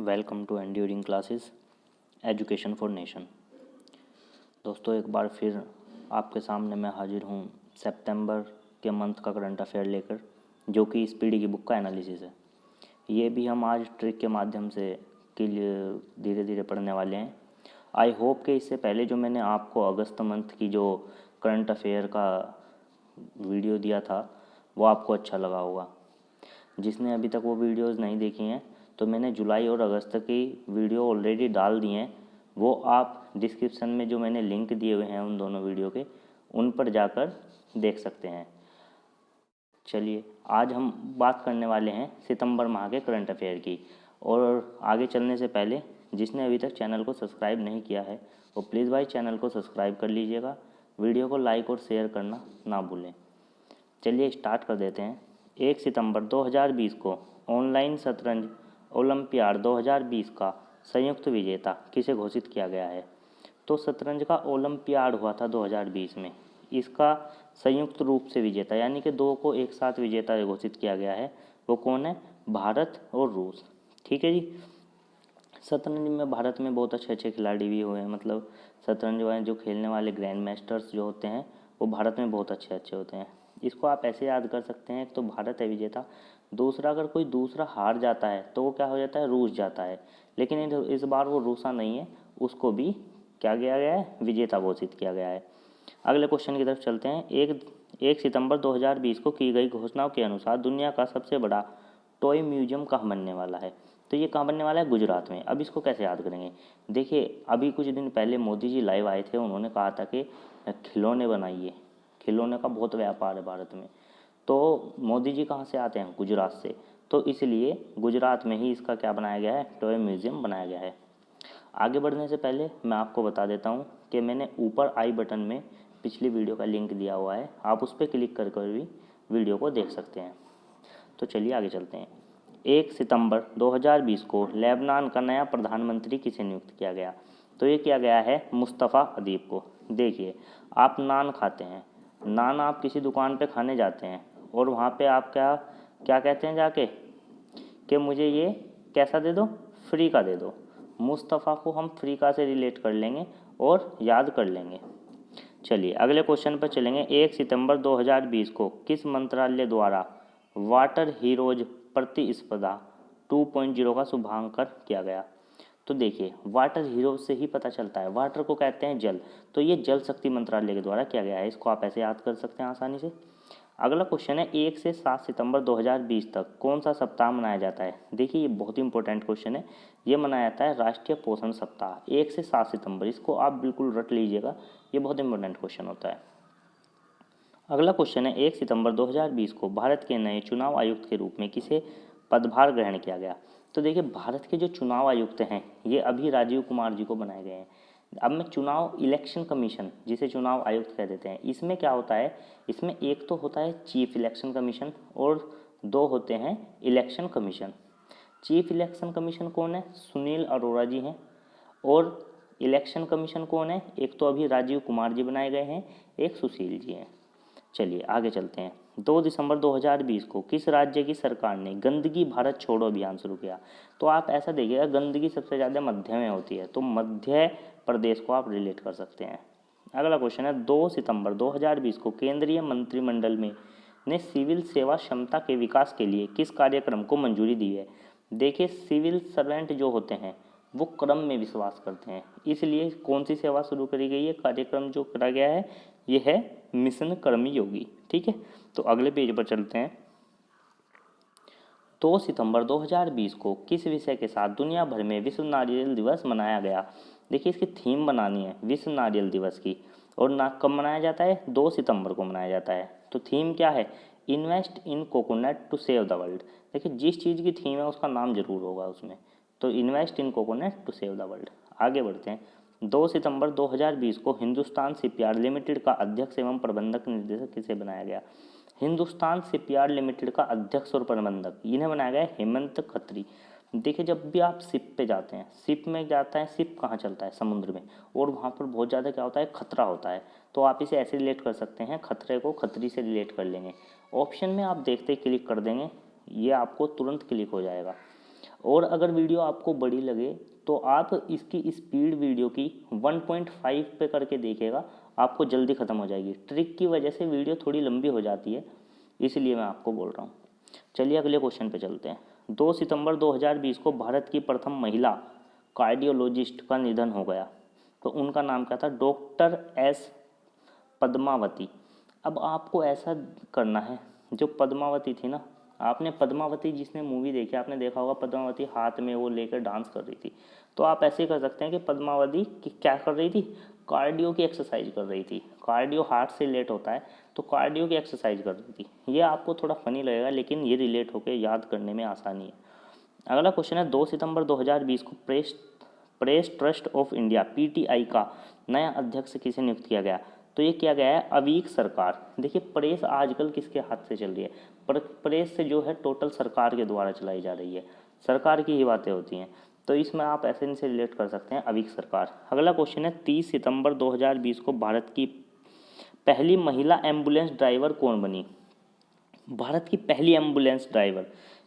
Welcome to enduring classes education for nation. दोस्तों, एक बार फिर आपके सामने मैं हाजिर हूँ सितंबर के मंथ का करंट अफेयर लेकर, जो कि स्पीडी की बुक का एनालिसिस है। ये भी हम आज ट्रिक के माध्यम से धीरे धीरे पढ़ने वाले हैं। आई होप कि इससे पहले जो मैंने आपको अगस्त मंथ की जो करंट अफेयर का वीडियो दिया था वो आपको अच्छा लगा होगा। जिसने अभी तक वो वीडियोज़ नहीं देखी हैं तो मैंने जुलाई और अगस्त की वीडियो ऑलरेडी डाल दी हैं। वो आप डिस्क्रिप्शन में जो मैंने लिंक दिए हुए हैं उन दोनों वीडियो के, उन पर जाकर देख सकते हैं। चलिए, आज हम बात करने वाले हैं सितंबर माह के करंट अफेयर की। और आगे चलने से पहले जिसने अभी तक चैनल को सब्सक्राइब नहीं किया है वो प्लीज़ भाई चैनल को सब्सक्राइब कर लीजिएगा। वीडियो को लाइक और शेयर करना ना भूलें। चलिए स्टार्ट कर देते हैं। 1 सितंबर 2020 को ऑनलाइन शतरंज ओलंपियाड 2020 का संयुक्त विजेता किसे घोषित किया गया है? तो शतरंज का ओलंपियाड हुआ था 2020 में। इसका संयुक्त रूप से विजेता यानी कि दो को एक साथ विजेता घोषित किया गया है। वो कौन है? भारत और रूस। ठीक है जी। शतरंज में भारत में बहुत अच्छे अच्छे खिलाड़ी भी हुए हैं। मतलब शतरंज वाले जो खेलने वाले ग्रैंड मास्टर्स जो होते हैं वो भारत में बहुत अच्छे अच्छे होते हैं। इसको आप ऐसे याद कर सकते हैं, एक तो भारत है विजेता, दूसरा अगर कोई दूसरा हार जाता है तो वो क्या हो जाता है? रूस जाता है। लेकिन इस बार वो रूसा नहीं है, उसको भी क्या किया गया है? विजेता घोषित किया गया है। अगले क्वेश्चन की तरफ चलते हैं। 1 सितंबर 2020 को की गई घोषणाओं के अनुसार दुनिया का सबसे बड़ा टॉय म्यूजियम कहाँ बनने वाला है? तो ये कहाँ बनने वाला है? गुजरात में। अब इसको कैसे याद करेंगे? देखिए, अभी कुछ दिन पहले मोदी जी लाइव आए थे, उन्होंने कहा था कि खिलौने बनाइए, खिलौने का बहुत व्यापार है भारत में। तो मोदी जी कहाँ से आते हैं? गुजरात से। तो इसलिए गुजरात में ही इसका क्या बनाया गया है? टॉय म्यूजियम बनाया गया है। आगे बढ़ने से पहले मैं आपको बता देता हूँ कि मैंने ऊपर आई बटन में पिछली वीडियो का लिंक दिया हुआ है, आप उस पर क्लिक कर कर भी वीडियो को देख सकते हैं। तो चलिए आगे चलते हैं। 1 सितंबर 2020 को लेबनान का नया प्रधानमंत्री किसे नियुक्त किया गया? तो ये किया गया है मुस्तफ़ा अदीब को। देखिए, आप नान खाते हैं, नान आप किसी दुकान पे खाने जाते हैं और वहाँ पे आप क्या क्या कहते हैं जाके कि मुझे ये कैसा दे दो? फ्री का दे दो। मुस्तफ़ा को हम फ्री का से रिलेट कर लेंगे और याद कर लेंगे। चलिए अगले क्वेश्चन पर चलेंगे। 1 सितंबर 2020 को किस मंत्रालय द्वारा वाटर हीरोज प्रतिस्पर्धा 2.0 का शुभारंभ किया गया? तो देखिए, वाटर हीरोज से ही पता चलता है, वाटर को कहते हैं जल, तो ये जल शक्ति मंत्रालय के द्वारा किया गया है। इसको आप ऐसे याद कर सकते हैं आसानी से। अगला क्वेश्चन है, 1 से 7 सितंबर 2020 तक कौन सा सप्ताह मनाया जाता है? देखिए, ये बहुत ही इंपॉर्टेंट क्वेश्चन है। ये मनाया जाता है राष्ट्रीय पोषण सप्ताह। 1 से 7 सितंबर, इसको आप बिल्कुल रट लीजिएगा, ये बहुत इंपॉर्टेंट क्वेश्चन होता है। अगला क्वेश्चन है, 1 सितंबर 2020 को भारत के नए चुनाव आयुक्त के रूप में किसे पदभार ग्रहण किया गया? तो देखिए, भारत के जो चुनाव आयुक्त हैं ये अभी राजीव कुमार जी को बनाए गए हैं। अब मैं चुनाव इलेक्शन कमीशन, जिसे चुनाव आयुक्त कह देते हैं, इसमें क्या होता है? इसमें एक तो होता है चीफ इलेक्शन कमीशन और दो होते हैं election commission. Chief election commission कौन है? सुनील अरोड़ा जी हैं। और इलेक्शन कमीशन कौन है? एक तो अभी राजीव कुमार जी बनाए गए हैं, एक सुशील जी हैं। चलिए आगे चलते हैं। 2 दिसंबर 2020 को किस राज्य की सरकार ने गंदगी भारत छोड़ो अभियान शुरू किया? तो आप ऐसा देखिएगा, गंदगी सबसे ज़्यादा मध्य में होती है, तो मध्य प्रदेश को आप रिलेट कर सकते हैं। अगला क्वेश्चन है, 2 सितंबर 2020 को केंद्रीय मंत्रिमंडल में ने सिविल सेवा क्षमता के विकास के लिए किस कार्यक्रम को मंजूरी दी है? देखिए, सिविल सर्वेंट जो होते हैं वो क्रम में विश्वास करते हैं, इसलिए कौन सी सेवा शुरू करी गई है? कार्यक्रम जो करा गया है ये है मिशन कर्मयोगी। ठीक है, तो अगले पेज पर चलते हैं। 2 सितंबर 2020 को किस विषय के साथ दुनिया भर में विश्व नारियल दिवस मनाया गया? देखिए, इसकी थीम बनानी है विश्व नारियल दिवस की। और ना कब मनाया जाता है? 2 सितंबर को मनाया जाता है। तो थीम क्या है? Invest in coconut to save the world. देखिए, जिस चीज़ की थीम है उसका नाम जरूर होगा उसमें, तो invest in coconut to save the world. आगे बढ़ते हैं। 2 सितंबर 2020 को हिंदुस्तान शिपयार्ड लिमिटेड का अध्यक्ष एवं प्रबंधक निर्देशक किसे बनाया गया? हिंदुस्तान शिपयार्ड लिमिटेड का अध्यक्ष और प्रबंधक इन्हें बनाया गया हेमंत खत्री। देखिए, जब भी आप शिप पे जाते हैं, शिप में जाता है, शिप कहाँ चलता है? समुद्र में, और वहाँ पर बहुत ज़्यादा क्या होता है? खतरा होता है। तो आप इसे ऐसे रिलेट कर सकते हैं, खतरे को खतरी से रिलेट कर लेंगे। ऑप्शन में आप देखते क्लिक कर देंगे, ये आपको तुरंत क्लिक हो जाएगा। और अगर वीडियो आपको बड़ी लगे तो आप इसकी स्पीड वीडियो की 1.5 पे करके देखिएगा, आपको जल्दी ख़त्म हो जाएगी। ट्रिक की वजह से वीडियो थोड़ी लंबी हो जाती है, इसलिए मैं आपको बोल रहा हूँ। चलिए अगले क्वेश्चन पे चलते हैं। 2 सितंबर 2020 को भारत की प्रथम महिला कार्डियोलॉजिस्ट का निधन हो गया। तो उनका नाम क्या था? Doctor S Padmavati. अब आपको ऐसा करना है, जो पद्मावती थी ना, आपने पद्मावती, जिसने मूवी देखी आपने देखा होगा, पद्मावती हाथ में वो लेकर डांस कर रही थी। तो आप ऐसे कर सकते हैं कि पद्मावती की क्या कर रही थी? कार्डियो की एक्सरसाइज कर रही थी। कार्डियो हार्ट से रिलेट होता है, तो कार्डियो की एक्सरसाइज कर रही थी। ये आपको थोड़ा फनी लगेगा, लेकिन ये रिलेट होकर याद करने में आसानी है। अगला क्वेश्चन है, 2 सितंबर 2020 को press trust of India PTI का नया अध्यक्ष किसे नियुक्त किया गया? तो ये किया गया है अवीक सरकार। देखिए प्रेस आजकल किसके हाथ से चल रही है? प्रेस से जो है टोटल सरकार के द्वारा चलाई जा रही है, सरकार की ही बातें होती हैं। तो इसमें आप ऐसे इनसे रिलेट कर सकते हैं, अवीक सरकार। अगला क्वेश्चन है, 30 सितंबर 2020 को भारत की पहली महिला एम्बुलेंस ड्राइवर कौन बनी? भारत की पहली एम्बुलेंस ड्राइवर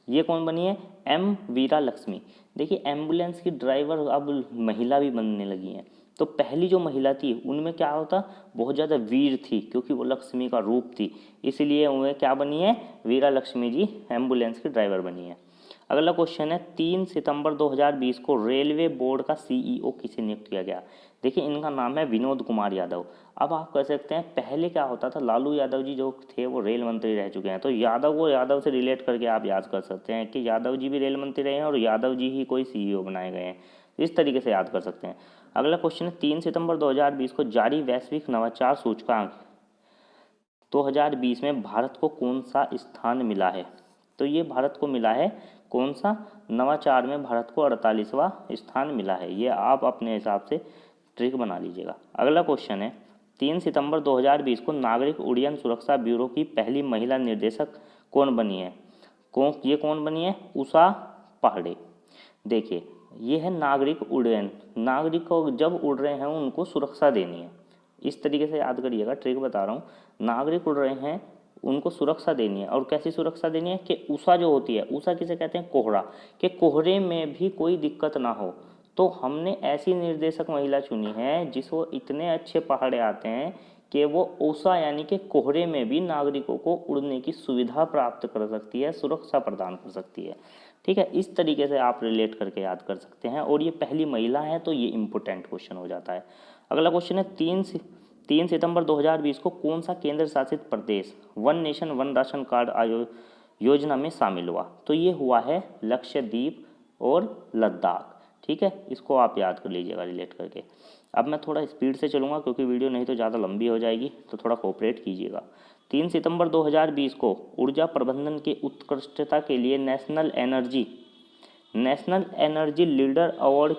ये कौन बनी है? एम वीरा लक्ष्मी। देखिए एम्बुलेंस की ड्राइवर अब महिला भी बनने लगी हैं। तो पहली जो महिला थी उनमें क्या होता? बहुत ज़्यादा वीर थी, क्योंकि वो लक्ष्मी का रूप थी, इसलिए उन्हें क्या बनी है? वीरा लक्ष्मी जी एम्बुलेंस की ड्राइवर बनी है। अगला क्वेश्चन है, 3 सितंबर 2020 को रेलवे बोर्ड का सीईओ किसे नियुक्त किया गया? देखिए इनका नाम है विनोद कुमार यादव। अब आप कह सकते हैं पहले क्या होता था, लालू यादव जी जो थे वो रेल मंत्री रह चुके हैं, तो यादव से रिलेट करके आप याद कर सकते हैं कि यादव जी भी रेल मंत्री रहे हैं और यादव जी ही कोई सीईओ बनाए गए हैं। इस तरीके से याद कर सकते हैं। अगला क्वेश्चन है, 3 सितंबर 2020 को जारी वैश्विक नवाचार सूचकांक 2020 में भारत को कौन सा स्थान मिला है? तो ये भारत को मिला है कौन सा? नवाचार में भारत को 48वां स्थान मिला है। ये आप अपने हिसाब से ट्रिक बना लीजिएगा। अगला क्वेश्चन है, 3 सितंबर 2020 को नागरिक उड्डयन सुरक्षा ब्यूरो की पहली महिला निर्देशक कौन बनी है? ये कौन बनी है? उषा पांडे। देखिए ये है नागरिक उड्डयन, नागरिक को जब उड़ रहे हैं उनको सुरक्षा देनी है। इस तरीके से याद करिएगा, ट्रिक बता रहा हूँ। नागरिक उड़ रहे हैं उनको सुरक्षा देनी है, और कैसी सुरक्षा देनी है कि उषा जो होती है, उषा किसे कहते हैं? कोहरा, कि कोहरे में भी कोई दिक्कत ना हो। तो हमने ऐसी निर्देशक महिला चुनी है जिसको इतने अच्छे पहाड़े आते हैं कि वो उषा यानी कि कोहरे में भी नागरिकों को उड़ने की सुविधा प्राप्त कर सकती है, सुरक्षा प्रदान कर सकती है। ठीक है, इस तरीके से आप रिलेट करके याद कर सकते हैं, और ये पहली महिला है, तो ये इंपॉर्टेंट क्वेश्चन हो जाता है। अगला क्वेश्चन है, 3 सितंबर 2020 को कौन सा केंद्र शासित प्रदेश one nation one ration card योजना में शामिल हुआ? तो ये हुआ है लक्षद्वीप और लद्दाख। ठीक है, इसको आप याद कर लीजिएगा रिलेट करके। अब मैं थोड़ा स्पीड से चलूँगा क्योंकि वीडियो नहीं तो ज़्यादा लंबी हो जाएगी, तो थोड़ा कोऑपरेट कीजिएगा। 3 सितंबर 2020 को ऊर्जा प्रबंधन की उत्कृष्टता के लिए नेशनल एनर्जी लीडर अवार्ड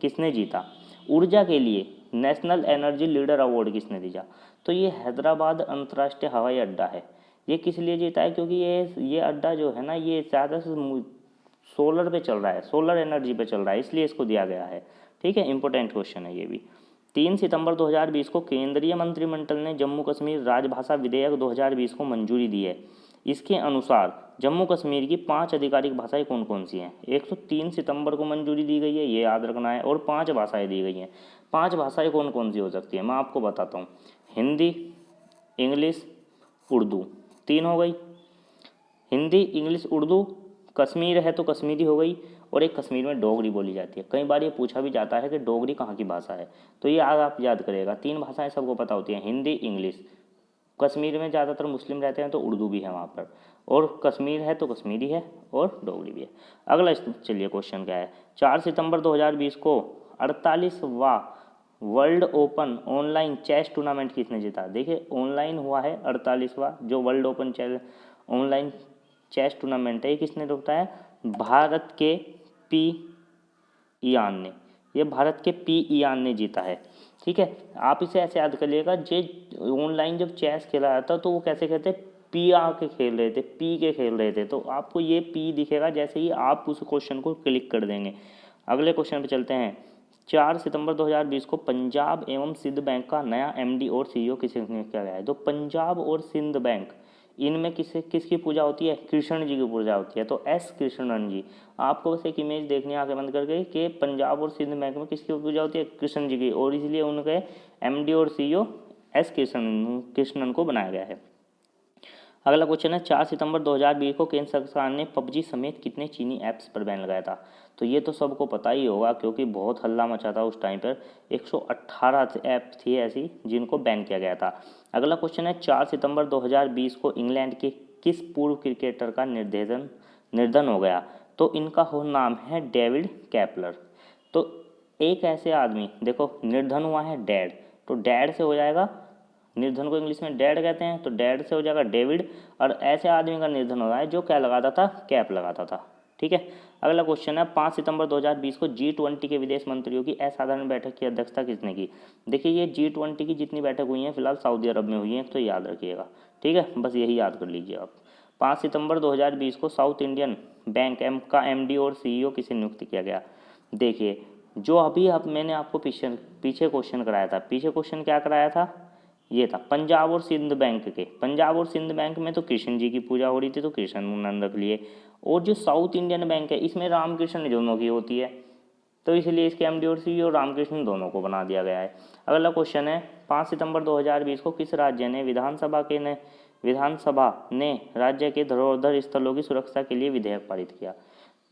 किसने जीता? ऊर्जा के लिए नेशनल एनर्जी लीडर अवार्ड किसने दिया? तो ये हैदराबाद अंतर्राष्ट्रीय हवाई अड्डा है। ये किस लिए जीता है? क्योंकि ये अड्डा जो है ना, ये ज़्यादा से सोलर पे चल रहा है, सोलर एनर्जी पे चल रहा है, इसलिए इसको दिया गया है। ठीक है, इंपॉर्टेंट क्वेश्चन है ये भी। 3 सितंबर 2020 को केंद्रीय मंत्रिमंडल ने जम्मू कश्मीर राजभाषा विधेयक 2020 को मंजूरी दी है। इसके अनुसार जम्मू कश्मीर की 5 आधिकारिक भाषाएं कौन कौन सी हैं? 103 सितंबर को मंजूरी दी गई है, ये याद रखना है, और 5 भाषाएं दी गई हैं। 5 भाषाएं कौन कौन सी हो सकती हैं? मैं आपको बताता हूँ। हिंदी, इंग्लिश, उर्दू, 3 हो गई। हिंदी, इंग्लिश, उर्दू। कश्मीर है तो कश्मीरी हो गई, और एक कश्मीर में डोगरी बोली जाती है। कई बार ये पूछा भी जाता है कि डोगरी कहाँ की भाषा है, तो ये आज आप याद करिएगा। 3 भाषाएं सबको पता होती हैं, हिंदी, इंग्लिश। कश्मीर में ज़्यादातर मुस्लिम रहते हैं तो उर्दू भी है वहाँ पर, और कश्मीर है तो कश्मीरी है और डोगरी भी है। अगला चलिए क्वेश्चन क्या है, 4 सितंबर 2020 को 48वां world open online chess tournament किसने जीता? देखिए ऑनलाइन हुआ है 48वां जो world open online chess tournament है, ये किसने रोका है? भारत के पी ईयान ने। ये भारत के पी ईयान ने जीता है। ठीक है, आप इसे ऐसे याद करिएगा, जे ऑनलाइन जब चेस खेला जाता तो वो कैसे खेलते? पी आ के खेल रहे थे, पी के खेल रहे थे, तो आपको ये पी दिखेगा जैसे ही आप उस क्वेश्चन को क्लिक कर देंगे। अगले क्वेश्चन पे चलते हैं। 4 सितंबर 2020 को पंजाब एवं सिंध बैंक का नया एमडी और सीईओ किसे नियुक्त किया गया है? तो पंजाब और सिंध बैंक इनमें किसकी पूजा होती है? कृष्ण जी की पूजा होती है। तो एस कृष्णन जी, आपको बस एक इमेज देखनी है आंखें बंद करके कि पंजाब और सिंध बैंक में किसकी पूजा होती है? कृष्ण जी की, और इसलिए उनके एमडी और सीईओ एस कृष्णन को बनाया गया है। अगला क्वेश्चन है 4 सितंबर 2020 को केंद्र सरकार ने पबजी समेत कितने चीनी ऐप्स पर बैन लगाया था? तो ये तो सबको पता ही होगा क्योंकि बहुत हल्ला मचा था उस टाइम पर। 118 ऐप थी ऐसी जिनको बैन किया गया था। अगला क्वेश्चन है 4 सितंबर 2020 को इंग्लैंड के किस पूर्व क्रिकेटर का निर्धन हो गया? तो इनका हो नाम है डेविड कैपलर। तो एक ऐसे आदमी, देखो निर्धन हुआ है डैड, तो डैड से हो जाएगा, निर्धन को इंग्लिश में डैड कहते हैं, तो डैड से हो जाएगा डेविड, और ऐसे आदमी का निर्धन हो रहा है जो क्या लगाता था? कैप लगाता था। ठीक है। अगला क्वेश्चन है 5 सितंबर 2020 को G20 के विदेश मंत्रियों की असाधारण बैठक की अध्यक्षता किसने की? देखिए ये G20 की जितनी बैठक हुई हैं फिलहाल सऊदी अरब में हुई हैं, तो याद रखिएगा। ठीक है, बस यही याद कर लीजिए आप। 5 सितंबर 2020 को साउथ इंडियन बैंक का एमडी और सीईओ किसे नियुक्त किया गया? देखिए जो अभी मैंने आपको पीछे क्वेश्चन कराया था, पीछे क्वेश्चन क्या कराया था? ये था पंजाब और सिंध बैंक के। पंजाब और सिंध बैंक में तो कृष्ण जी की पूजा हो रही थी, तो कृष्ण नंदन रख लिए। और जो साउथ इंडियन बैंक है इसमें रामकृष्ण दोनों की होती है, तो इसलिए इसके एमडी और सीईओ रामकृष्ण दोनों को बना दिया गया है। अगला क्वेश्चन है 5 सितंबर 2020 को किस राज्य ने विधानसभा ने राज्य के धरोहर स्थलों की सुरक्षा के लिए विधेयक पारित किया?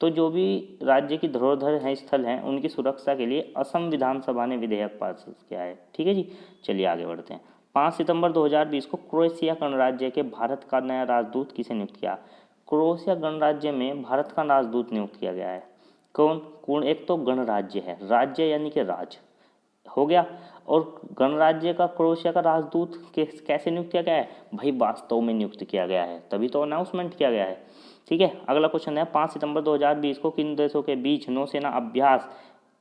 तो जो भी राज्य की धरोहर है स्थल हैं उनकी सुरक्षा के लिए असम विधानसभा ने विधेयक पास किया है। ठीक है जी, चलिए आगे बढ़ते हैं। 5 सितंबर 2020 को क्रोएशिया गणराज्य के भारत का नया राजदूत किसे नियुक्त किया? क्रोएशिया गणराज्य में भारत का राजदूत नियुक्त किया गया है। कौन? एक तो गणराज्य है, राज्य यानी कि राज हो गया, और गणराज्य का क्रोएशिया का राजदूत कैसे नियुक्त किया गया है? भाई वास्तव में नियुक्त किया गया है, तभी तो अनाउंसमेंट किया गया है। ठीक है। अगला क्वेश्चन है 5 सितंबर 2020 को किन देशों के बीच नौसेना अभ्यास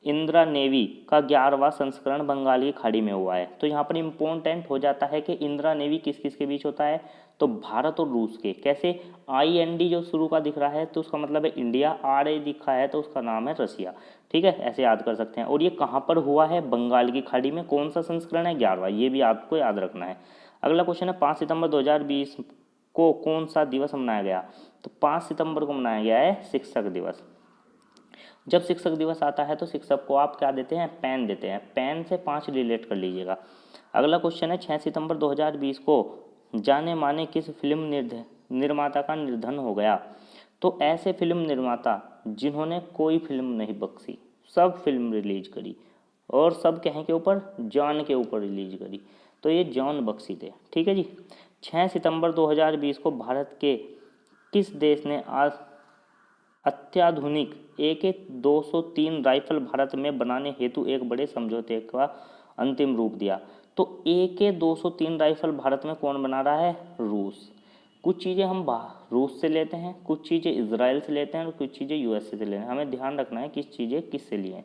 इंदिरा नेवी का 11वां संस्करण बंगाल की खाड़ी में हुआ है? तो यहाँ पर इम्पोर्टेंट हो जाता है कि इंदिरा नेवी किस किस के बीच होता है? तो भारत और रूस के। कैसे? IND जो शुरू का दिख रहा है तो उसका मतलब है इंडिया, RA दिखा है तो उसका नाम है रसिया। ठीक है, ऐसे याद कर सकते हैं। और ये कहाँ पर हुआ है? बंगाल की खाड़ी में। कौन सा संस्करण है? 11वां, ये भी आपको याद रखना है। अगला क्वेश्चन है 5 सितंबर 2020 को कौन सा दिवस मनाया गया? तो 5 सितंबर को मनाया गया है शिक्षक दिवस। जब शिक्षक दिवस आता है तो शिक्षक को आप क्या देते हैं? पेन देते हैं। पेन से 5 रिलेट कर लीजिएगा। अगला क्वेश्चन है 6 सितंबर 2020 को जाने माने किस फिल्म निर्माता का निधन हो गया? तो ऐसे फिल्म निर्माता जिन्होंने कोई फिल्म नहीं बख्शी, सब फिल्म रिलीज करी, और सब कहीं के ऊपर? जॉन के ऊपर रिलीज करी, तो ये जॉन बख्शी थे। ठीक है जी। 6 सितंबर 2020 को भारत के किस देश ने आज अत्याधुनिक AK-203 राइफल भारत में बनाने हेतु एक बड़े समझौते का अंतिम रूप दिया? तो AK-203 राइफल भारत में कौन बना रहा है? रूस। कुछ चीज़ें हम रूस से लेते हैं, कुछ चीज़ें इजराइल से लेते हैं, और कुछ चीज़ें USA से लेते हैं। हमें ध्यान रखना है किस चीज़ें किससे लिए हैं।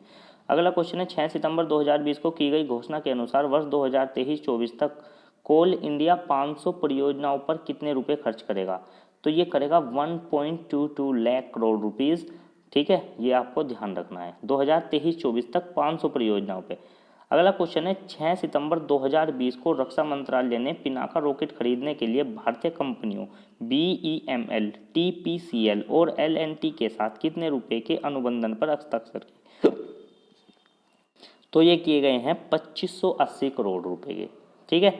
अगला क्वेश्चन है 6 सितंबर 2020 को की गई घोषणा के अनुसार वर्ष 2023-24 तक कोल इंडिया 500 परियोजनाओं पर कितने रुपए खर्च करेगा? तो ये करेगा 1.22 लाख करोड़ रुपीज़। ठीक है, ये आपको ध्यान रखना है 2023-24 तक 500 परियोजनाओं पे। अगला क्वेश्चन है 6 सितंबर 2020 को रक्षा मंत्रालय ने पिनाका रॉकेट खरीदने के लिए भारतीय कंपनियों BEML, TPCL और L&T के साथ कितने रुपए के अनुबंधन पर हस्ताक्षर किए? तो ये किए गए हैं 2580 करोड़ रुपए के। ठीक है,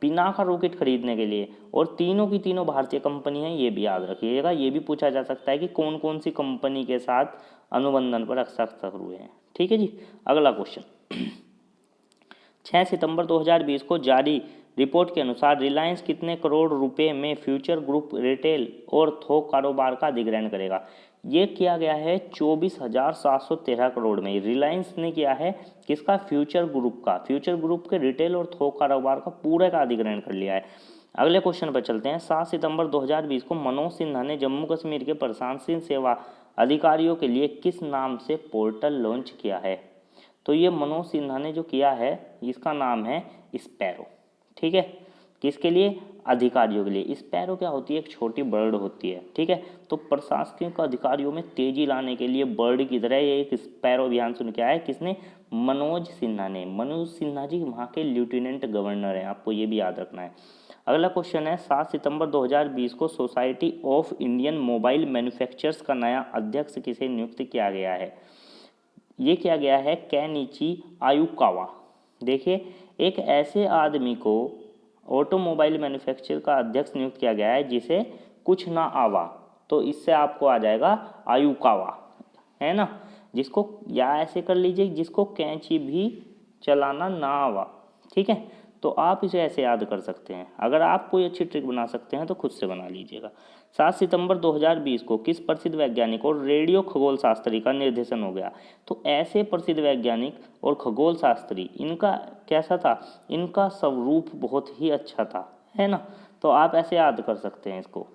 पिनाका रॉकेट खरीदने के लिए, और तीनों की तीनों भारतीय कंपनी है, ये भी याद रखिएगा। ये भी पूछा जा सकता है कि कौन कौन सी कंपनी के साथ अनुबंधन पर हस्ताक्षर हुए हैं। ठीक है जी। अगला क्वेश्चन 6 सितंबर 2020 को जारी रिपोर्ट के अनुसार रिलायंस कितने करोड़ रुपए में फ्यूचर ग्रुप रिटेल और थोक कारोबार का अधिग्रहण करेगा? ये किया गया है 24,713 करोड़ में। रिलायंस ने किया है किसका? फ्यूचर ग्रुप का। फ्यूचर ग्रुप के रिटेल और थोक कारोबार का पूरे का अधिग्रहण कर लिया है। अगले क्वेश्चन पर चलते हैं। 7 सितंबर 2020 को मनोज सिन्हा ने जम्मू कश्मीर के प्रशासनिक सेवा अधिकारियों के लिए किस नाम से पोर्टल लॉन्च किया है? तो ये मनोज सिन्हा ने जो किया है इसका नाम है स्पैरो। ठीक है, किसके लिए? अधिकारियों के लिए। स्पैरो क्या होती है? एक छोटी बर्ड होती है। ठीक है, तो प्रशासनिक अधिकारियों में तेजी लाने के लिए बर्ड की तरह ये एक स्पैरो अभियान शुरू किया है। किसने? मनोज सिन्हा ने। मनोज सिन्हा जी वहाँ के लेफ्टिनेंट गवर्नर हैं, आपको ये भी याद रखना है। अगला क्वेश्चन है 7 सितंबर 2020 को society of Indian mobile manufacturers का नया अध्यक्ष किसे नियुक्त किया गया है? ये किया गया है केनिची आयुकावा। देखिए, एक ऐसे आदमी को ऑटोमोबाइल मैन्युफैक्चर का अध्यक्ष नियुक्त किया गया है जिसे कुछ ना आवा, तो इससे आपको आ जाएगा आयुकावा, है ना, जिसको या ऐसे कर लीजिए जिसको कैंची भी चलाना ना आवा। ठीक है, तो आप इसे ऐसे याद कर सकते हैं। अगर आप कोई अच्छी ट्रिक बना सकते हैं तो खुद से बना लीजिएगा। 7 सितंबर 2020 को किस प्रसिद्ध वैज्ञानिक और रेडियो खगोल शास्त्री का निर्देशन हो गया? तो ऐसे प्रसिद्ध वैज्ञानिक और खगोल शास्त्री, इनका कैसा था? इनका स्वरूप बहुत ही अच्छा था, है ना, तो आप ऐसे याद कर सकते हैं इसको।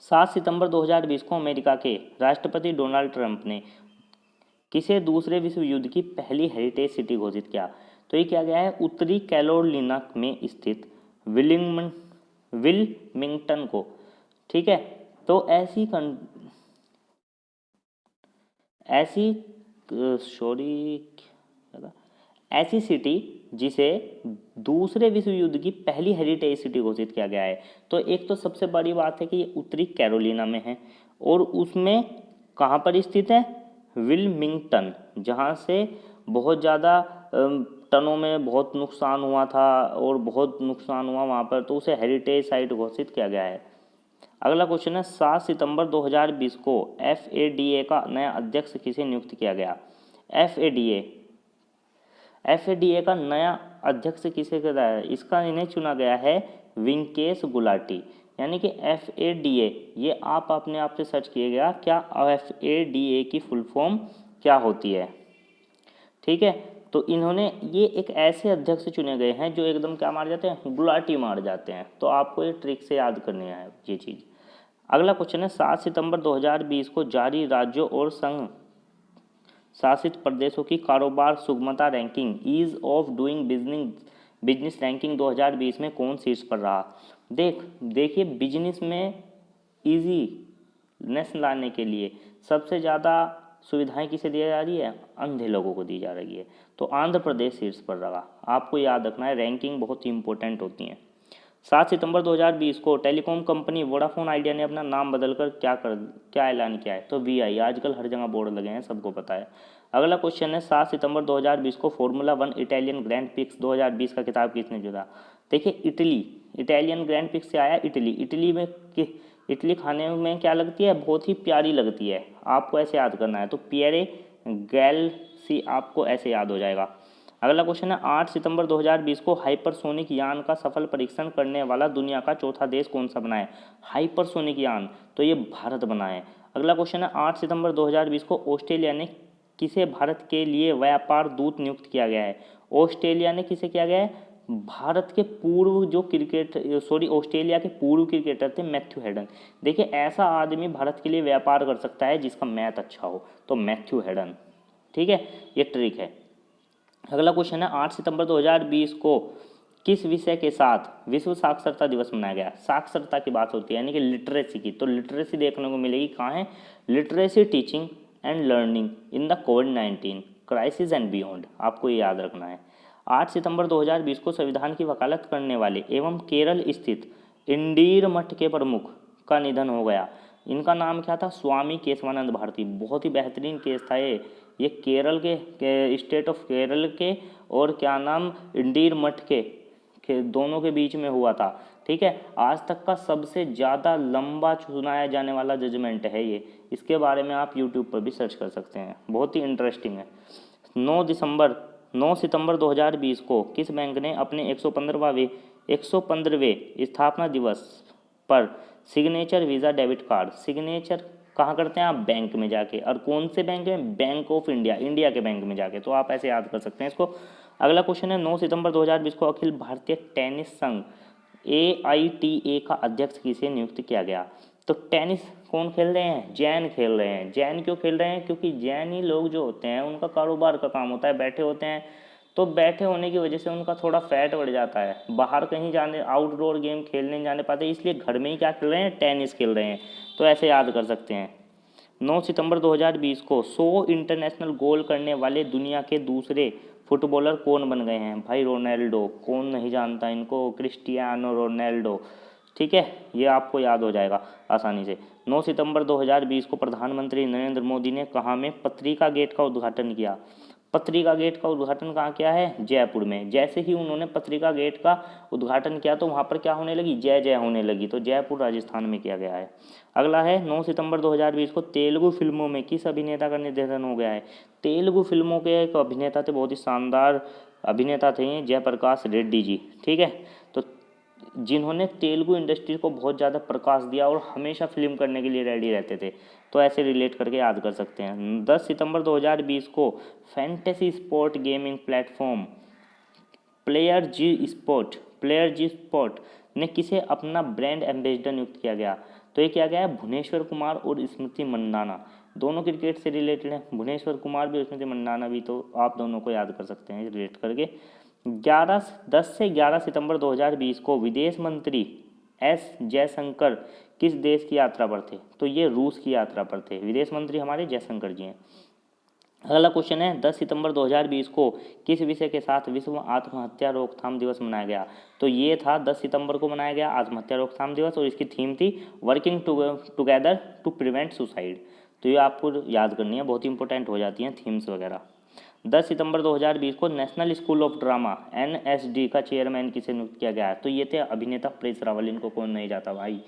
7 सितंबर 2020 को अमेरिका के राष्ट्रपति डोनाल्ड ट्रंप ने किसे दूसरे विश्व युद्ध की पहली हेरिटेज सिटी घोषित किया? तो ये किया गया है उत्तरी कैरोलिना में स्थित विल्मिंगटन को। ठीक है, तो ऐसी सिटी जिसे दूसरे विश्व युद्ध की पहली हेरिटेज सिटी घोषित किया गया है। तो एक तो सबसे बड़ी बात है कि ये उत्तरी कैरोलिना में है और उसमें कहाँ पर स्थित है? विल्मिंगटन, जहाँ से बहुत ज़्यादा टनों में बहुत नुकसान हुआ था और बहुत नुकसान हुआ वहाँ पर, तो उसे हेरिटेज साइट घोषित किया गया है। अगला क्वेश्चन है 7 सितंबर 2020 को FADA का नया अध्यक्ष किसे नियुक्त किया गया? FADA का नया अध्यक्ष किसे किया है? इसका इन्हें चुना गया है वेंकटेश गुलाटी, यानी कि FADA, ये आप अपने आप से सर्च किएगा क्या FADA की फुल फॉर्म क्या होती है। ठीक है, तो इन्होंने ये एक ऐसे अध्यक्ष चुने गए हैं जो एकदम क्या मार जाते हैं? गुलाटी मार जाते हैं। तो आपको ये ट्रिक से याद करनी है ये चीज़। अगला क्वेश्चन है 7 सितंबर 2020 को जारी राज्यों और संघ शासित प्रदेशों की कारोबार सुगमता ranking ease of doing business ranking 2020 में कौन शीर्ष पर रहा? देखिए, बिजनेस में ईजीनेस लाने के लिए सबसे ज़्यादा सुविधाएं किसे दी जा रही है? अंधे लोगों को दी जा रही है। तो आंध्र प्रदेश शीर्ष पर रहा। आपको याद रखना है, रैंकिंग बहुत ही इंपॉर्टेंट होती है। 7 सितंबर 2020 को टेलीकॉम कंपनी वोडाफोन आइडिया ने अपना नाम बदलकर क्या ऐलान किया है? तो VI। आजकल हर जगह बोर्ड लगे हैं, सबको पता है। अगला क्वेश्चन है 7 सितंबर 2020 को फॉर्मूला 1 इटालियन ग्रैंड प्रिक्स 2020 का खिताब किसने जीता? देखिए, इटालियन ग्रैंड प्रिक्स से आया इटली खाने में क्या लगती है? बहुत ही प्यारी लगती है। आपको ऐसे याद करना है, तो पियरे गैल्सी आपको ऐसे याद हो जाएगा। अगला क्वेश्चन है 8 सितंबर 2020 को हाइपरसोनिक यान का सफल परीक्षण करने वाला दुनिया का चौथा देश कौन सा बना है? हाइपरसोनिक यान, तो ये भारत बना है। अगला क्वेश्चन है 8 सितंबर 2020 को ऑस्ट्रेलिया ने किसे भारत के लिए व्यापार दूत नियुक्त किया गया है? ऑस्ट्रेलिया ने किसे किया गया है? भारत के ऑस्ट्रेलिया के पूर्व क्रिकेटर थे मैथ्यू हेडन। देखिए, ऐसा आदमी भारत के लिए व्यापार कर सकता है जिसका मैथ अच्छा हो, तो मैथ्यू हेडन। ठीक है, ये ट्रिक है। अगला क्वेश्चन है 8 सितंबर 2020 को किस विषय के साथ विश्व साक्षरता दिवस मनाया गया? साक्षरता की बात होती है, यानी कि लिटरेसी की। तो लिटरेसी देखने को मिलेगी कहाँ है? Literacy teaching and learning in the covid crisis and beyond, आपको ये याद रखना है। 8 सितंबर 2020 को संविधान की वकालत करने वाले एवं केरल स्थित इंडीर मठ के प्रमुख का निधन हो गया। इनका नाम क्या था? स्वामी केशवानंद भारती। बहुत ही बेहतरीन केस था ये केरल के स्टेट ऑफ केरल के और क्या नाम इंडीर मठ के दोनों के बीच में हुआ था। ठीक है, आज तक का सबसे ज़्यादा लंबा सुनाया जाने वाला जजमेंट है ये। इसके बारे में आप यूट्यूब पर भी सर्च कर सकते हैं, बहुत ही इंटरेस्टिंग है। 9 सितंबर 2020 को किस बैंक ने अपने 115वें स्थापना दिवस पर signature visa debit card, signature कहाँ करते हैं आप? बैंक में जाके। और कौन से बैंक में? बैंक ऑफ इंडिया, इंडिया के बैंक में जाके। तो आप ऐसे याद कर सकते हैं इसको। अगला क्वेश्चन है 9 सितंबर 2020 को अखिल भारतीय टेनिस संघ AITA का अध्यक्ष किसे नियुक्त किया गया? तो टेनिस कौन खेल रहे हैं? जैन खेल रहे हैं। जैन क्यों खेल रहे हैं? क्योंकि जैनी लोग जो होते हैं उनका कारोबार का काम होता है, बैठे होते हैं, तो बैठे होने की वजह से उनका थोड़ा फैट बढ़ जाता है, बाहर कहीं जाने आउटडोर गेम खेलने नहीं जाने पाते, इसलिए घर में ही क्या खेल रहे हैं? टेनिस खेल रहे हैं। तो ऐसे याद कर सकते हैं। 9 सितंबर 2020 को 100 इंटरनेशनल गोल करने वाले दुनिया के दूसरे फुटबॉलर कौन बन गए हैं? भाई रोनाल्डो, कौन नहीं जानता इनको, क्रिस्टियानो रोनाल्डो। ठीक है, ये आपको याद हो जाएगा आसानी से। 9 सितंबर 2020 को प्रधानमंत्री नरेंद्र मोदी ने कहाँ में पत्रिका गेट का उद्घाटन किया? पत्रिका गेट का उद्घाटन कहाँ किया है? जयपुर में। जैसे ही उन्होंने पत्रिका गेट का उद्घाटन किया तो वहाँ पर क्या होने लगी? जय जय होने लगी। तो जयपुर राजस्थान में किया गया है। अगला है 9 सितंबर 2020 को तेलुगु फिल्मों में किस अभिनेता का निधन हो गया है? तेलुगु फिल्मों के एक अभिनेता थे, बहुत ही शानदार अभिनेता थे, जयप्रकाश रेड्डी जी। ठीक है, तो जिन्होंने तेलुगु इंडस्ट्री को बहुत ज़्यादा प्रकाश दिया और हमेशा फिल्म करने के लिए रेडी रहते थे, तो ऐसे रिलेट करके याद कर सकते हैं। 10 सितंबर 2020 को fantasy sport gaming platform player G sport ने किसे अपना ब्रांड एम्बेसडर नियुक्त किया गया? तो ये किया गया है भुवनेश्वर कुमार और स्मृति मंदाना। दोनों क्रिकेट से रिलेटेड हैं, भुवनेश्वर कुमार भी और स्मृति मंदाना भी, तो आप दोनों को याद कर सकते हैं रिलेट करके। 10 से 11 सितंबर 2020 को विदेश मंत्री एस जयशंकर किस देश की यात्रा पर थे? तो ये रूस की यात्रा पर थे। विदेश मंत्री हमारे जयशंकर जी हैं। अगला क्वेश्चन है 10 सितंबर 2020 को किस विषय के साथ विश्व आत्महत्या रोकथाम दिवस मनाया गया? तो ये था 10 सितंबर को मनाया गया आत्महत्या रोकथाम दिवस, और इसकी थीम थी working together to prevent suicide. तो ये आपको याद करनी है, बहुत ही इंपॉर्टेंट हो जाती हैं थीम्स वगैरह। 10 सितंबर 2020 को national school of drama NSD का चेयरमैन किसे नियुक्त किया गया है? तो ये थे अभिनेता परेश रावल। इनको कौन नहीं जाता भाई,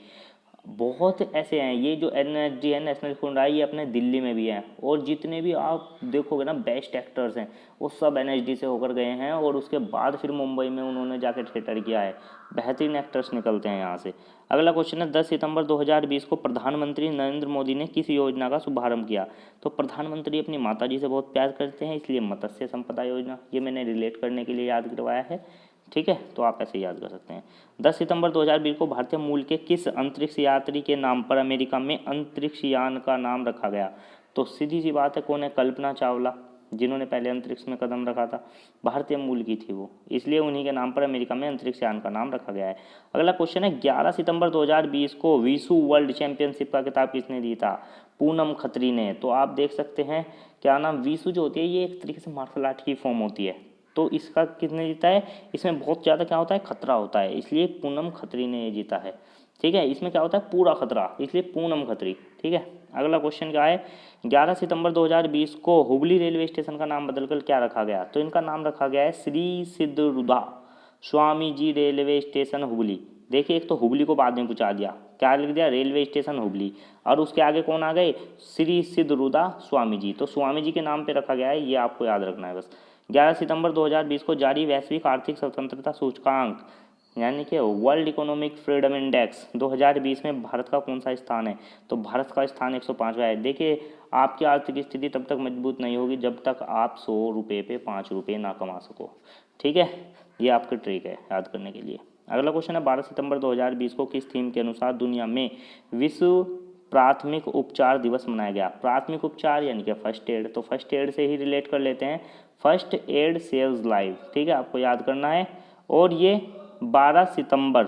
बहुत ऐसे हैं। ये जो NSD है, नेशनल स्कूल ड्रामा, ये अपने दिल्ली में भी है, और जितने भी आप देखोगे ना बेस्ट एक्टर्स हैं वो सब NSD से होकर गए हैं, और उसके बाद फिर मुंबई में उन्होंने जाकर थिएटर किया है। बेहतरीन एक्टर्स निकलते हैं यहाँ से। अगला क्वेश्चन है 10 सितंबर 2020 को प्रधानमंत्री नरेंद्र मोदी ने किस योजना का शुभारंभ किया? तो प्रधानमंत्री अपनी माता जी से बहुत प्यार करते हैं, इसलिए मत्स्य संपदा योजना, ये मैंने रिलेट करने के लिए याद करवाया है। ठीक है, तो आप ऐसे याद कर सकते हैं। 10 सितंबर 2020 को भारतीय मूल के किस अंतरिक्ष यात्री के नाम पर अमेरिका में अंतरिक्ष यान का नाम रखा गया? तो सीधी सी बात है, कौन है? कल्पना चावला, जिन्होंने पहले अंतरिक्ष में कदम रखा था, भारतीय मूल की थी वो, इसलिए उन्हीं के नाम पर अमेरिका में अंतरिक्ष यान का नाम रखा गया है। अगला क्वेश्चन है 11 सितंबर 2020 को विशु वर्ल्ड चैंपियनशिप का खिताब किसने दिया था? पूनम खत्री ने। तो आप देख सकते हैं क्या नाम, विशु जो होती है ये एक तरीके से मार्शल आर्ट की फॉर्म होती है, तो इसका किसने जीता है? इसमें बहुत ज़्यादा क्या होता है? खतरा होता है, इसलिए पूनम खत्री ने ये जीता है। ठीक है, इसमें क्या होता है? पूरा खतरा, इसलिए पूनम खत्री। ठीक है, अगला क्वेश्चन क्या है 11 सितंबर 2020 को हुबली रेलवे स्टेशन का नाम बदलकर क्या रखा गया? तो इनका नाम रखा गया है श्री सिद्धरूढ़ा स्वामी जी रेलवे स्टेशन हुबली। देखिए, एक तो हुबली को बाद में पूछा दिया, क्या लिख दिया? रेलवे स्टेशन हुबली, और उसके आगे कौन आ गए? श्री सिद्धरूढ़ा स्वामी जी, तो स्वामी जी के नाम पे रखा गया है, ये आपको याद रखना है बस। 11 सितंबर 2020 को जारी वैश्विक आर्थिक स्वतंत्रता सूचकांक यानी कि वर्ल्ड इकोनॉमिक फ्रीडम इंडेक्स 2020 में भारत का कौन सा स्थान है? तो भारत का स्थान 105वां है। देखिए, आपकी आर्थिक स्थिति तब तक मजबूत नहीं होगी जब तक आप 100 रुपये पे 5 रुपये ना कमा सको। ठीक है, ये आपकी ट्रिक है याद करने के लिए। अगला क्वेश्चन है 12 सितंबर 2020 को किस थीम के अनुसार दुनिया में विश्व प्राथमिक उपचार दिवस मनाया गया? प्राथमिक उपचार यानी कि फर्स्ट एड, तो फर्स्ट एड से ही रिलेट कर लेते हैं। First aid saves life. ठीक है, आपको याद करना है। और ये 12 सितंबर,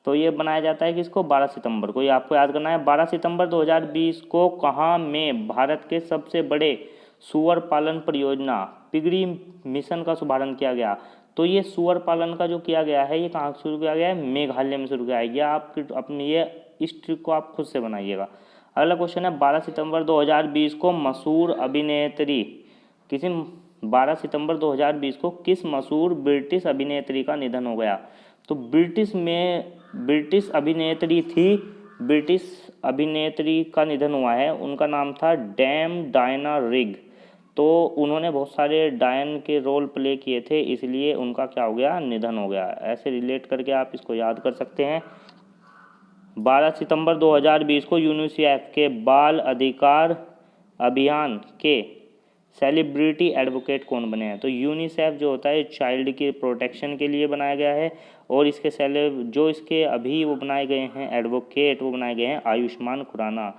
तो ये बनाया जाता है किसको? 12 सितंबर को, ये आपको याद करना है। 12 सितंबर 2020 को कहाँ में भारत के सबसे बड़े सुअर पालन परियोजना पिगरी मिशन का शुभारंभ किया गया? तो ये सुअर पालन का जो किया गया है, ये कहाँ शुरू किया गया है? मेघालय में शुरू किया है। यह आप अपनी ये इस ट्रिक को आप खुद से बनाइएगा। अगला क्वेश्चन है 12 सितंबर 2020 को मशहूर अभिनेत्री किसी 12 सितंबर 2020 को किस मशहूर ब्रिटिश अभिनेत्री का निधन हो गया? तो ब्रिटिश अभिनेत्री थी, ब्रिटिश अभिनेत्री का निधन हुआ है, उनका नाम था डैम डायना रिग। तो उन्होंने बहुत सारे डायन के रोल प्ले किए थे, इसलिए उनका क्या हो गया? निधन हो गया। ऐसे रिलेट करके आप इसको याद कर सकते हैं। 12 सितंबर 2020 को यूनिसेफ के बाल अधिकार अभियान के सेलिब्रिटी एडवोकेट कौन बने हैं? तो यूनिसेफ जो होता है चाइल्ड के प्रोटेक्शन के लिए बनाया गया है, और इसके जो इसके अभी वो बनाए गए हैं एडवोकेट, वो बनाए गए हैं आयुष्मान खुराना।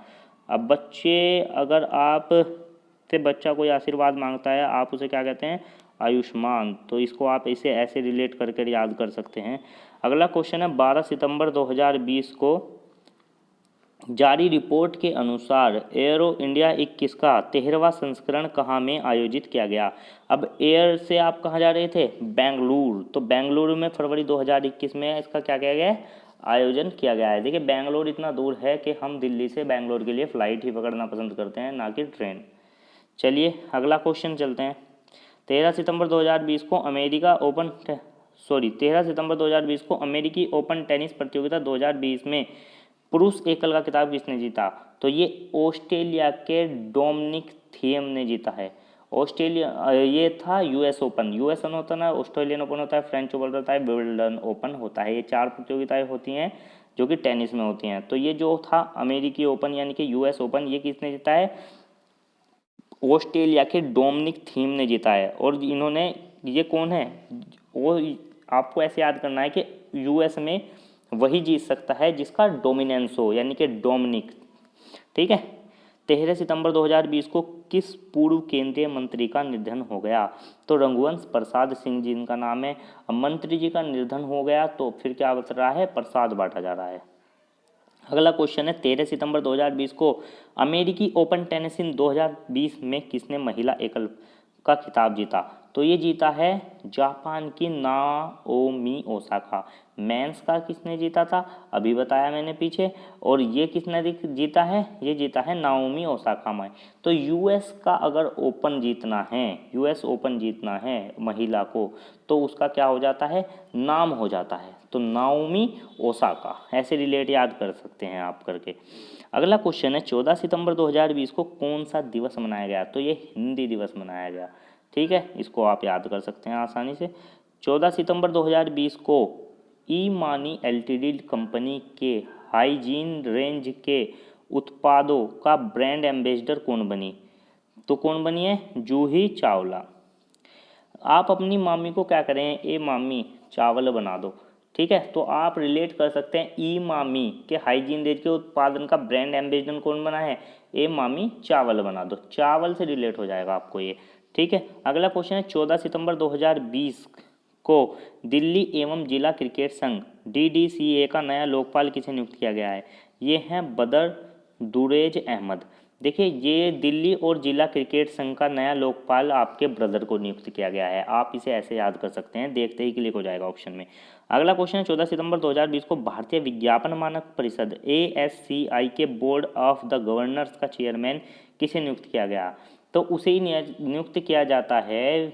अब अगर आप से बच्चा कोई आशीर्वाद मांगता है, आप उसे क्या कहते हैं? आयुष्मान। तो इसको आप इसे ऐसे रिलेट करके याद कर सकते हैं। अगला क्वेश्चन है 12 सितंबर 2020 को जारी रिपोर्ट के अनुसार एयरो इंडिया 21 का 13वां संस्करण कहाँ में आयोजित किया गया। अब एयर से आप कहाँ जा रहे थे, बेंगलुरु, तो बेंगलुरु में फरवरी 2021 में इसका क्या किया गया है, आयोजन किया गया है। देखिए बेंगलुरु इतना दूर है कि हम दिल्ली से बेंगलुरु के लिए फ़्लाइट ही पकड़ना पसंद करते हैं, ना कि ट्रेन। चलिए अगला क्वेश्चन चलते हैं। 13 सितंबर 2020 को 13 सितंबर 2020 को अमेरिकी ओपन टेनिस प्रतियोगिता 2020 में पुरुष एकल का खिताब किसने जीता। तो ये ऑस्ट्रेलिया के डोमिनिक थिएम ने जीता है। ऑस्ट्रेलिया ये था यूएस ओपन होता है ना, ऑस्ट्रेलियन ओपन होता है, फ्रेंच ओपन होता है, विंबलडन ओपन होता है। ये 4 प्रतियोगिताएं होती हैं जो कि टेनिस में होती हैं। तो ये जो था अमेरिकी ओपन यानी कि यूएस ओपन, ये किसने जीता है, ऑस्ट्रेलिया के डोमिनिक थीम ने जीता है। और इन्होंने, ये कौन है, वो आपको ऐसे याद करना है कि यूएस में वही जीत सकता है जिसका डोमिनेंस हो, यानी कि डोमिनिक। ठीक है। 13 सितंबर 2020 को किस पूर्व केंद्रीय मंत्री का निधन हो गया। तो रघुवंश प्रसाद सिंह जी इनका नाम है। अब मंत्री जी का निधन हो गया तो फिर क्या बच रहा है, प्रसाद बांटा जा रहा है। अगला क्वेश्चन है 13 सितंबर 2020 को अमेरिकी ओपन टेनिस इन 2020 में किसने महिला एकल का खिताब जीता। तो ये जीता है जापान की नाओमी ओसाका। मेंस का किसने जीता था, अभी बताया मैंने पीछे। और ये किसने जीता है, ये जीता है नाओमी ओसाका में। तो यूएस का अगर ओपन जीतना है, यूएस ओपन जीतना है महिला को, तो उसका क्या हो जाता है, नाम हो जाता है। तो नाओमी ओसाका, ऐसे रिलेट याद कर सकते हैं आप करके। अगला क्वेश्चन है 14 सितंबर 2020 को कौन सा दिवस मनाया गया। तो ये हिंदी दिवस मनाया गया। ठीक है, इसको आप याद कर सकते हैं आसानी से। 14 सितंबर 2020 को ई मानी एलटीडी कंपनी के हाइजीन रेंज के उत्पादों का ब्रांड एम्बेसडर कौन बनी। तो कौन बनी है, जूही चावला। आप अपनी मामी को क्या करें, ए मामी चावल बना दो। ठीक है, तो आप रिलेट कर सकते हैं ई मामी के हाइजीन रेंज के उत्पादन का ब्रांड एम्बेसडर कौन बना है, ए मामी चावल बना दो। चावल से रिलेट हो जाएगा आपको ये। ठीक है। अगला क्वेश्चन है 14 सितंबर 2020 को दिल्ली एवं जिला क्रिकेट संघ DDCA का नया लोकपाल किसे नियुक्त किया गया है। ये हैं बदर दुरेज अहमद। देखिए ये दिल्ली और जिला क्रिकेट संघ का नया लोकपाल आपके ब्रदर को नियुक्त किया गया है। आप इसे ऐसे याद कर सकते हैं, देखते ही क्लिक हो जाएगा ऑप्शन में। अगला क्वेश्चन है 14 सितंबर 2020 को भारतीय विज्ञापन मानक परिषद ASCI के बोर्ड ऑफ द गवर्नर्स का चेयरमैन किसे नियुक्त किया गया। तो उसे ही नियुक्त किया जाता है,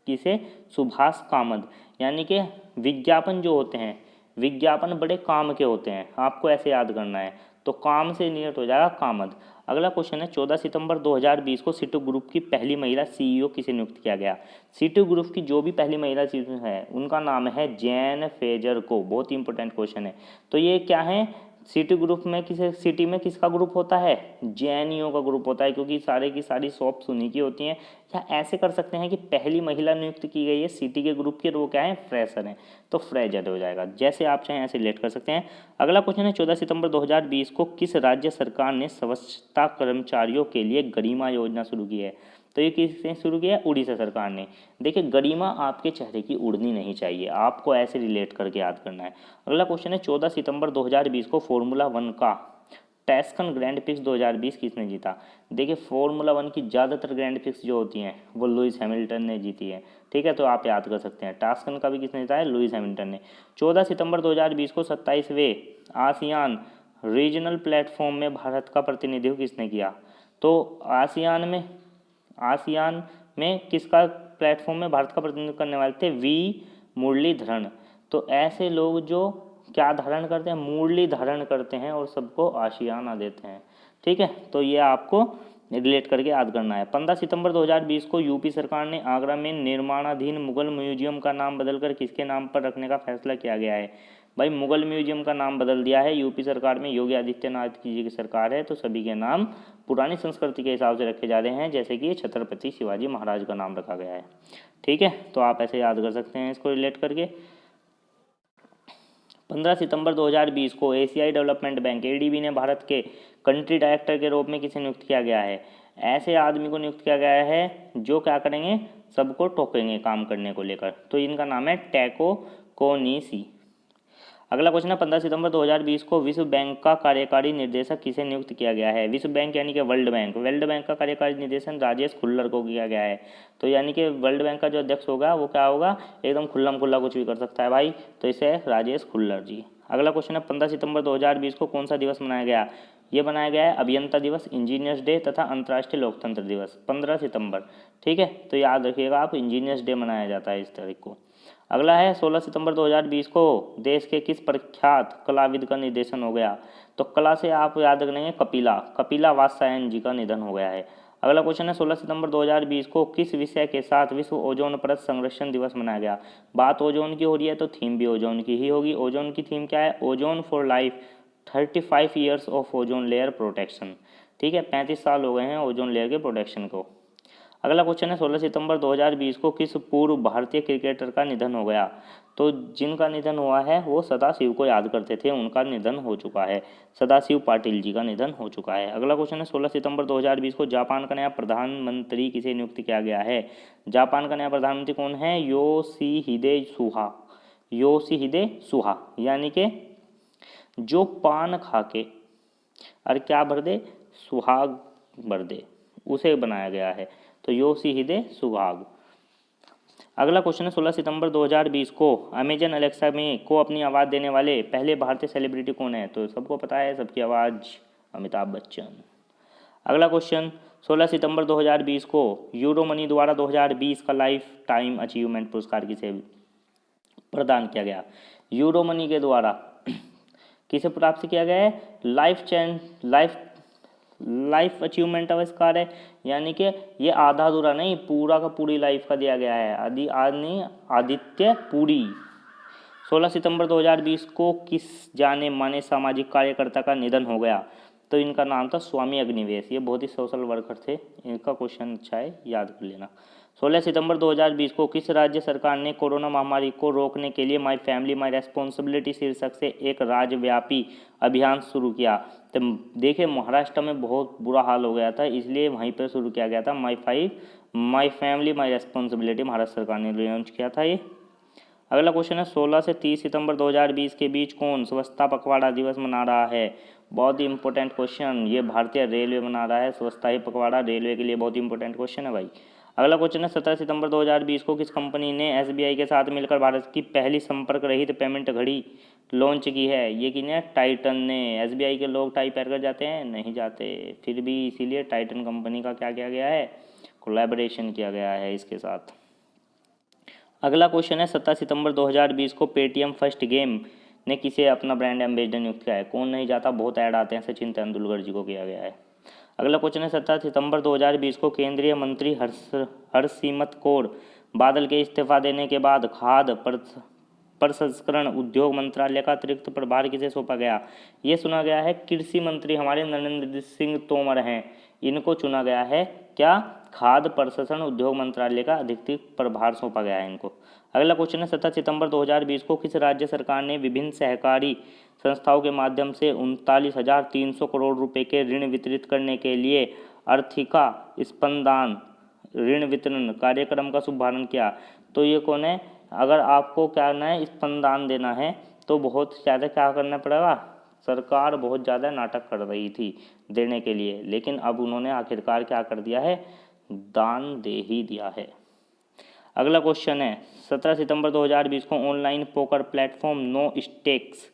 किसे, सुभाष कामत। यानी कि विज्ञापन जो होते हैं, विज्ञापन बड़े काम के होते हैं, आपको ऐसे याद करना है। तो काम से नियत हो जाएगा कामत। अगला क्वेश्चन है 14 सितंबर 2020 को सीटू ग्रुप की पहली महिला CEO किसे नियुक्त किया गया। सीटू ग्रुप की जो भी पहली महिला CEO है उनका नाम है जैन फेजर को। बहुत ही इंपॉर्टेंट क्वेश्चन है। तो ये क्या है, सिटी ग्रुप में सिटी में किसका ग्रुप होता है, जैनियों का ग्रुप होता है, क्योंकि सारे की सारी शॉप्स उन्हीं की होती हैं। या ऐसे कर सकते हैं कि पहली महिला नियुक्त की गई है सिटी के ग्रुप की, और वो क्या है, फ्रेशर हैं, तो फ्रेजर हो जाएगा। जैसे आप चाहें ऐसे रिलेट कर सकते हैं। अगला क्वेश्चन है 14 सितंबर 2020 को किस राज्य सरकार ने स्वच्छता कर्मचारियों के लिए गरिमा योजना शुरू की है। तो ये किसने शुरू किया है, उड़ीसा सरकार ने। देखिए गरिमा आपके चेहरे की उड़नी नहीं चाहिए, आपको ऐसे रिलेट करके याद करना है। अगला क्वेश्चन है 14 सितंबर 2020 को फॉर्मूला 1 का टैस्कन ग्रैंड प्रिक्स 2020 किसने जीता। देखिए फॉर्मूला 1 की ज़्यादातर ग्रैंड प्रिक्स जो होती हैं वो लुइस हैमिल्टन ने जीती है। ठीक है, तो आप याद कर सकते हैं। टैस्कन का भी किसने जीता है, लुइस हैमिल्टन ने। 14 सितंबर 2020 को 27वें आसियान रीजनल प्लेटफॉर्म में भारत का प्रतिनिधित्व किसने किया। तो आसियान में किसका प्लेटफॉर्म में भारत का प्रतिनिधित्व करने वाले थे, वी मुरलीधरन। तो ऐसे लोग जो क्या धारण करते हैं, मुरली धारण करते हैं और सबको आशियाना देते हैं। ठीक है, तो ये आपको रिलेट करके याद करना है। 15 सितंबर 2020 को यूपी सरकार ने आगरा में निर्माणाधीन मुगल म्यूजियम का नाम बदलकर किसके नाम पर रखने का फैसला किया गया है। भाई मुगल म्यूजियम का नाम बदल दिया है, यूपी सरकार में योगी आदित्यनाथ जी की सरकार है, तो सभी के नाम पुरानी संस्कृति के हिसाब से रखे जा रहे हैं, जैसे कि छत्रपति शिवाजी महाराज का नाम रखा गया है। ठीक है, तो आप ऐसे याद कर सकते हैं इसको रिलेट करके। 15 सितंबर 2020 को एशियाई डेवलपमेंट बैंक ADB ने भारत के कंट्री डायरेक्टर के रूप में किसे नियुक्त किया गया है। ऐसे आदमी को नियुक्त किया गया है जो क्या करेंगे, सबको टोकेंगे काम करने को लेकर। तो इनका नाम है टैको कोनीसी। अगला क्वेश्चन है 15 सितंबर 2020 को विश्व बैंक का कार्यकारी निर्देशक किसे नियुक्त किया गया है। विश्व बैंक यानी कि वर्ल्ड बैंक का कार्यकारी निर्देशन राजेश खुल्लर को किया गया है। तो यानी कि वर्ल्ड बैंक का जो अध्यक्ष होगा वो क्या होगा, एकदम खुल्लम खुल्ला कुछ भी कर सकता है भाई, तो इसे राजेश खुल्लर जी। अगला क्वेश्चन है 15 सितंबर 2020 को कौन सा दिवस मनाया गया। ये बनाया गया है अभियंता दिवस, इंजीनियर्स डे तथा अंतर्राष्ट्रीय लोकतंत्र दिवस 15 सितंबर। ठीक है, तो याद रखिएगा आप, इंजीनियर्स डे मनाया जाता है इस तारीख को। अगला है 16 सितंबर 2020 को देश के किस प्रख्यात कलाविद का निर्देशन हो गया। तो कला से आप याद रखेंगे कपिला वात्स्यायन जी का निधन हो गया है। अगला क्वेश्चन है 16 सितंबर 2020 को किस विषय के साथ विश्व ओजोन परत संरक्षण दिवस मनाया गया। बात ओजोन की हो रही है तो थीम भी ओजोन की ही होगी। ओजोन की थीम क्या है, ozone for life 35 years of ozone layer protection. ठीक है, 35 साल हो गए हैं ओजोन लेयर के प्रोटेक्शन को। अगला क्वेश्चन है 16 सितंबर 2020 को किस पूर्व भारतीय क्रिकेटर का निधन हो गया। तो जिनका निधन हुआ है वो सदाशिव को याद करते थे, उनका निधन हो चुका है, सदाशिव पाटिल जी का निधन हो चुका है। अगला क्वेश्चन है 16 सितंबर 2020 को जापान का नया प्रधानमंत्री किसे नियुक्त किया गया है। जापान का नया प्रधानमंत्री कौन है, योशिहिदे सुगा, यानी कि जो पान खा के और क्या भर दे, सुहाग भर दे, उसे बनाया गया है, तो योशिहिदे सुगा। अगला क्वेश्चन है 16 सितंबर 2020 को अमेजन अलेक्सा में को अपनी आवाज़ देने वाले पहले भारतीय सेलिब्रिटी कौन है। तो सबको पता है, सबकी आवाज़ अमिताभ बच्चन। अगला क्वेश्चन 16 सितंबर 2020 को यूरो मनी द्वारा 2020 का लाइफ टाइम अचीवमेंट पुरस्कार किसे प्रदान किया गया। यूरो मनी के द्वारा किसे प्राप्त किया गया है, लाइफ अचीवमेंट पुरस्कार है, यानी कि ये आधा अधूरा नहीं, पूरा का पूरी लाइफ का दिया गया है, आदित्य पुरी। 16 सितंबर 2020 को किस जाने माने सामाजिक कार्यकर्ता का निधन हो गया। तो इनका नाम था स्वामी अग्निवेश, ये बहुत ही सोशल वर्कर थे, इनका क्वेश्चन अच्छा है, याद कर लेना। 16 सितंबर 2020 को किस राज्य सरकार ने कोरोना महामारी को रोकने के लिए माई फैमिली माई रेस्पॉन्सिबिलिटी शीर्षक से एक राज्यव्यापी अभियान शुरू किया। तो देखिए महाराष्ट्र में बहुत बुरा हाल हो गया था, इसलिए वहीं पर शुरू किया गया था my family my responsibility, Maharashtra सरकार ने लॉन्च किया था ये। अगला क्वेश्चन है 16 से 30 सितंबर 2020 के बीच कौन स्वच्छता पखवाड़ा दिवस मना रहा है। बहुत ही इंपॉर्टेंट क्वेश्चन, ये भारतीय रेलवे मना रहा है स्वच्छता ही पखवाड़ा, रेलवे के लिए बहुत ही इंपॉर्टेंट क्वेश्चन है भाई। अगला क्वेश्चन है 17 सितंबर 2020 को किस कंपनी ने एसबीआई के साथ मिलकर भारत की पहली संपर्क रहित पेमेंट घड़ी लॉन्च की है। ये कि ने टाइटन ने। एसबीआई के लोग टाई पहन कर जाते हैं, नहीं जाते, फिर भी इसीलिए टाइटन कंपनी का क्या किया गया है, कोलैबोरेशन किया गया है इसके साथ। अगला क्वेश्चन है 17 सितंबर 2020 को पेटीएम फर्स्ट गेम ने किसे अपना ब्रांड एम्बेसडर नियुक्त किया है। कौन नहीं जाता, बहुत ऐड आते हैं, सचिन तेंदुलकर जी को किया गया है। अगला क्वेश्चन है 17 सितंबर 2020 को केंद्रीय मंत्री हरसिमरत कौर बादल के इस्तीफा देने के बाद खाद्य प्रसंस्करण उद्योग मंत्रालय का अतिरिक्त प्रभार किसे सौंपा गया। ये सुना गया है कृषि मंत्री हमारे नरेंद्र सिंह तोमर हैं, इनको चुना गया है, क्या खाद्य प्रसंस्करण उद्योग मंत्रालय का अतिरिक्त प्रभार सौंपा गया है इनको। अगला क्वेश्चन है 17 सितंबर 2020 को किस राज्य सरकार ने विभिन्न सहकारी संस्थाओं के माध्यम से 39,300 करोड़ रुपए के ऋण वितरित करने के लिए आर्थिका स्पंदन ऋण वितरण कार्यक्रम का शुभारंभ किया। तो ये कौन है, अगर आपको क्या करना है, स्पंदन देना है तो बहुत ज़्यादा क्या करना पड़ेगा, सरकार बहुत ज़्यादा नाटक कर रही थी देने के लिए, लेकिन अब उन्होंने आखिरकार क्या कर दिया है, दान दे ही दिया है। अगला क्वेश्चन है 17 सितंबर 2020 को online poker platform no stakes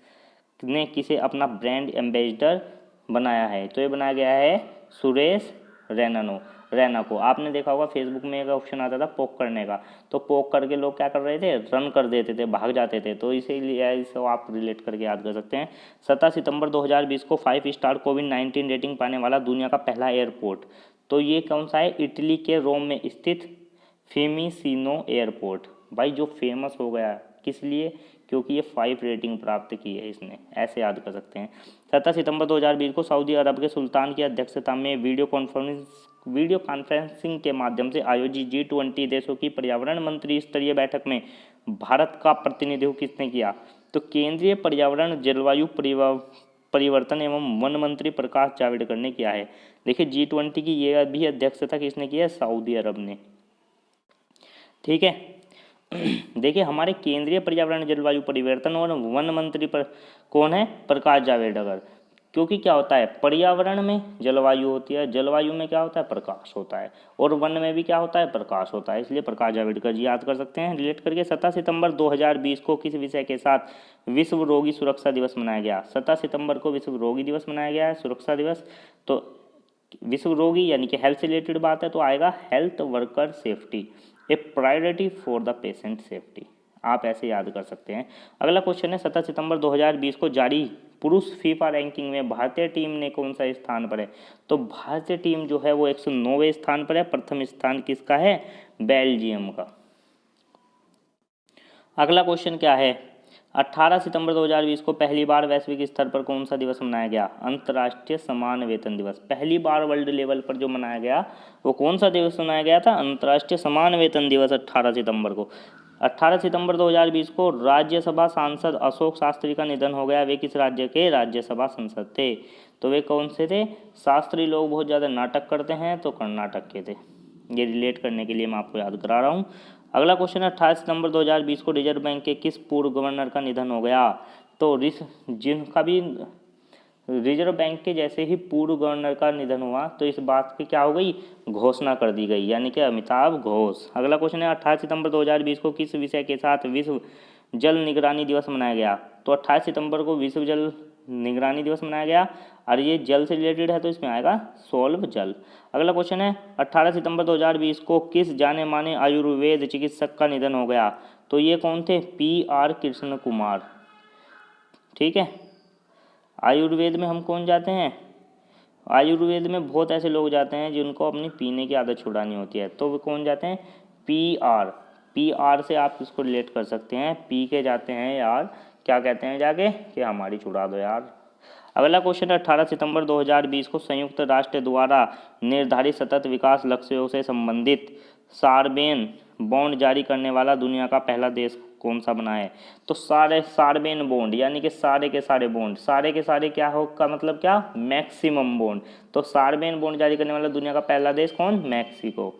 ने किसे अपना ब्रांड एम्बेसडर बनाया है। तो ये बनाया गया है सुरेश रैना को। आपने देखा होगा फेसबुक में एक ऑप्शन आता था पोक करने का, तो पोक करके लोग क्या कर रहे थे, रन कर देते थे, भाग जाते थे, तो इसीलिए इसे आप रिलेट करके याद कर सकते हैं। 17 सितंबर 2020 को 5 स्टार कोविड-19 रेटिंग पाने वाला दुनिया का पहला एयरपोर्ट, तो ये कौन सा है, इटली के रोम में स्थित फिमिसिनो एयरपोर्ट। भाई जो फेमस हो गया किस लिए, क्योंकि ये 5 रेटिंग प्राप्त की है इसने, ऐसे याद कर सकते हैं। 17 सितंबर 2020 को सऊदी अरब के सुल्तान की अध्यक्षता में वीडियो कॉन्फ्रेंसिंग के माध्यम से आयोजित G20 देशों की पर्यावरण मंत्री स्तरीय बैठक में भारत का प्रतिनिधित्व किसने किया। तो केंद्रीय पर्यावरण जलवायु परिवर्तन एवं वन मंत्री प्रकाश जावड़ेकर ने किया है। देखिए G20 की ये भी अध्यक्षता किसने की है, सऊदी अरब ने। ठीक है देखिए हमारे केंद्रीय पर्यावरण जलवायु परिवर्तन और वन मंत्री पर कौन है, प्रकाश जावड़ेकर। क्योंकि क्या होता है, पर्यावरण में जलवायु होती है, जलवायु में क्या होता है, प्रकाश होता है, और वन में भी क्या होता है, प्रकाश होता है, इसलिए प्रकाश जावड़ेकर जी याद कर सकते हैं। रिलेट करके 17 सितंबर 2020 को किस विषय के साथ विश्व रोगी सुरक्षा दिवस मनाया गया। 17 सितंबर को विश्व रोगी दिवस मनाया गया है, सुरक्षा दिवस। तो विश्व रोगी यानी कि हेल्थ से रिलेटेड बात है तो आएगा health worker safety, A priority for the patient safety, आप ऐसे याद कर सकते हैं। अगला क्वेश्चन है 17 सितंबर 2020 को जारी पुरुष फीफा रैंकिंग में भारतीय टीम ने कौन सा स्थान पर है। तो भारतीय टीम जो है वो 109वें स्थान पर है, प्रथम स्थान किसका है, बेल्जियम का। अगला क्वेश्चन क्या है, 18 सितंबर 2020 को पहली बार वैश्विक स्तर पर कौन सा दिवस मनाया गया, अंतर्राष्ट्रीय समान वेतन दिवस। पहली बार वर्ल्ड लेवल पर जो मनाया गया वो कौन सा दिवस मनाया गया था, अंतर्राष्ट्रीय समान वेतन दिवस 18 सितंबर को। 18 सितंबर 2020 को राज्यसभा सांसद अशोक शास्त्री का निधन हो गया। वे किस राज्य के राज्यसभा सांसद थे, तो वे कौन से थे, शास्त्री लोग बहुत ज़्यादा नाटक करते हैं तो कर्नाटक के थे। ये रिलेट करने के लिए मैं आपको याद करा रहा हूँ। अगला क्वेश्चन है 28 सितंबर 2020 को रिजर्व बैंक के किस पूर्व गवर्नर का निधन हो गया। तो जिनका भी रिजर्व बैंक के जैसे ही पूर्व गवर्नर का निधन हुआ तो इस बात की क्या हो गई, घोषणा कर दी गई, यानी कि अमिताभ घोष। अगला क्वेश्चन है 28 सितंबर 2020 को किस विषय के साथ विश्व जल निगरानी दिवस मनाया गया। तो 28 सितंबर को विश्व जल निगरानी दिवस मनाया गया, और ये जल से रिलेटेड है तो इसमें आएगा सोल्व जल। अगला क्वेश्चन है 18 सितंबर 2020 को किस जाने माने आयुर्वेद चिकित्सक का निधन हो गया। तो ये कौन थे, PR कृष्ण कुमार। ठीक है, आयुर्वेद में हम कौन जाते हैं, आयुर्वेद में बहुत ऐसे लोग जाते हैं जिनको अपनी पीने की आदत छुड़ानी होती है, तो वे कौन जाते हैं, PR से आप इसको रिलेट कर सकते हैं, पी के जाते हैं यार, क्या कहते हैं जाके कि हमारी छुड़ा दो यार। अगला क्वेश्चन है 18 सितंबर 2020 को संयुक्त राष्ट्र द्वारा निर्धारित सतत विकास लक्ष्यों से संबंधित सार्बेन बॉन्ड जारी करने वाला दुनिया का पहला देश कौन सा बना है। तो सार्बेन बॉन्ड यानी कि सारे के सारे बॉन्ड, सारे के सारे क्या हो का मतलब क्या, मैक्सिमम बॉन्ड। तो सार्बेन बॉन्ड जारी करने वाला दुनिया का पहला देश कौन, मैक्सिको।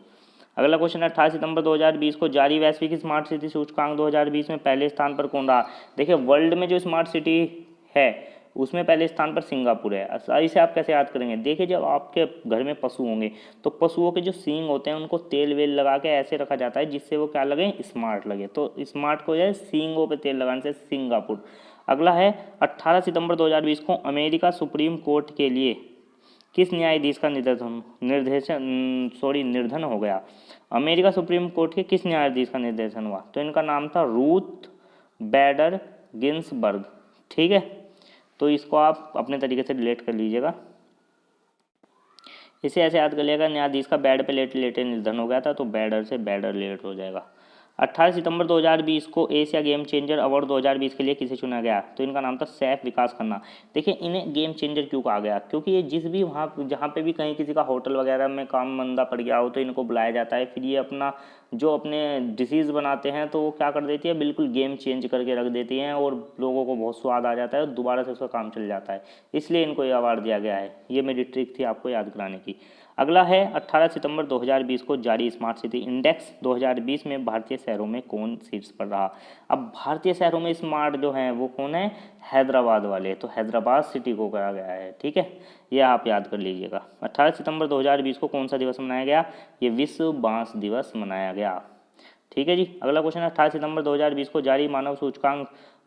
अगला क्वेश्चन है 18 सितंबर 2020 को जारी वैश्विक स्मार्ट सिटी सूचकांक 2020 में पहले स्थान पर कौन रहा। देखिए वर्ल्ड में जो स्मार्ट सिटी है उसमें पहले स्थान पर सिंगापुर है। इसे आप कैसे याद करेंगे, देखिए जब आपके घर में पशु होंगे तो पशुओं के जो सींग होते हैं उनको तेल वेल लगा के ऐसे रखा जाता है जिससे वो क्या लगे, स्मार्ट लगे। तो स्मार्ट को जो है सींगों पे तेल लगाने से सिंगापुर। अगला है 18 सितंबर 2020 को अमेरिका सुप्रीम कोर्ट के लिए किस न्यायाधीश का निर्धन हो गया। अमेरिका सुप्रीम कोर्ट के किस न्यायाधीश का निर्देशन हुआ। तो इनका नाम था रूथ बैडर गिन्सबर्ग। ठीक है, तो इसको आप अपने तरीके से रिलेट कर लीजिएगा। इसे ऐसे याद कर लिएगा, न्यायाधीश का बेड पे लेटे लेटे निधन हो गया था तो बैडर से बैडर रिलेट हो जाएगा। 18 सितंबर 2020 को एशिया गेम चेंजर अवार्ड 2020 के लिए किसे चुना गया। तो इनका नाम था सैफ विकास खन्ना। देखिए इन्हें गेम चेंजर क्यों कहा गया, क्योंकि ये जिस भी वहाँ जहाँ पे भी कहीं किसी का होटल वगैरह में काम मंदा पड़ गया हो तो इनको बुलाया जाता है। फिर ये अपना जो अपने डिसीज़ बनाते हैं तो वो क्या कर देती है, बिल्कुल गेम चेंज करके रख देती हैं और लोगों को बहुत स्वाद आ जाता है और दोबारा से उसका काम चल जाता है, इसलिए इनको ये अवार्ड दिया गया है। ये मेरी ट्रिक थी आपको याद कराने की। अगला है 18 सितंबर 2020 को जारी स्मार्ट सिटी इंडेक्स 2020 में भारतीय शहरों में कौन शीर्ष पर रहा। अब भारतीय शहरों में स्मार्ट जो हैं वो कौन है, हैदराबाद वाले, तो हैदराबाद सिटी को कहा गया है। ठीक है, ये आप याद कर लीजिएगा। 18 सितंबर 2020 को कौन सा दिवस मनाया गया, ये विश्व बांस दिवस मनाया गया। ठीक है जी। अगला क्वेश्चन है 18 सितंबर 2020 को जारी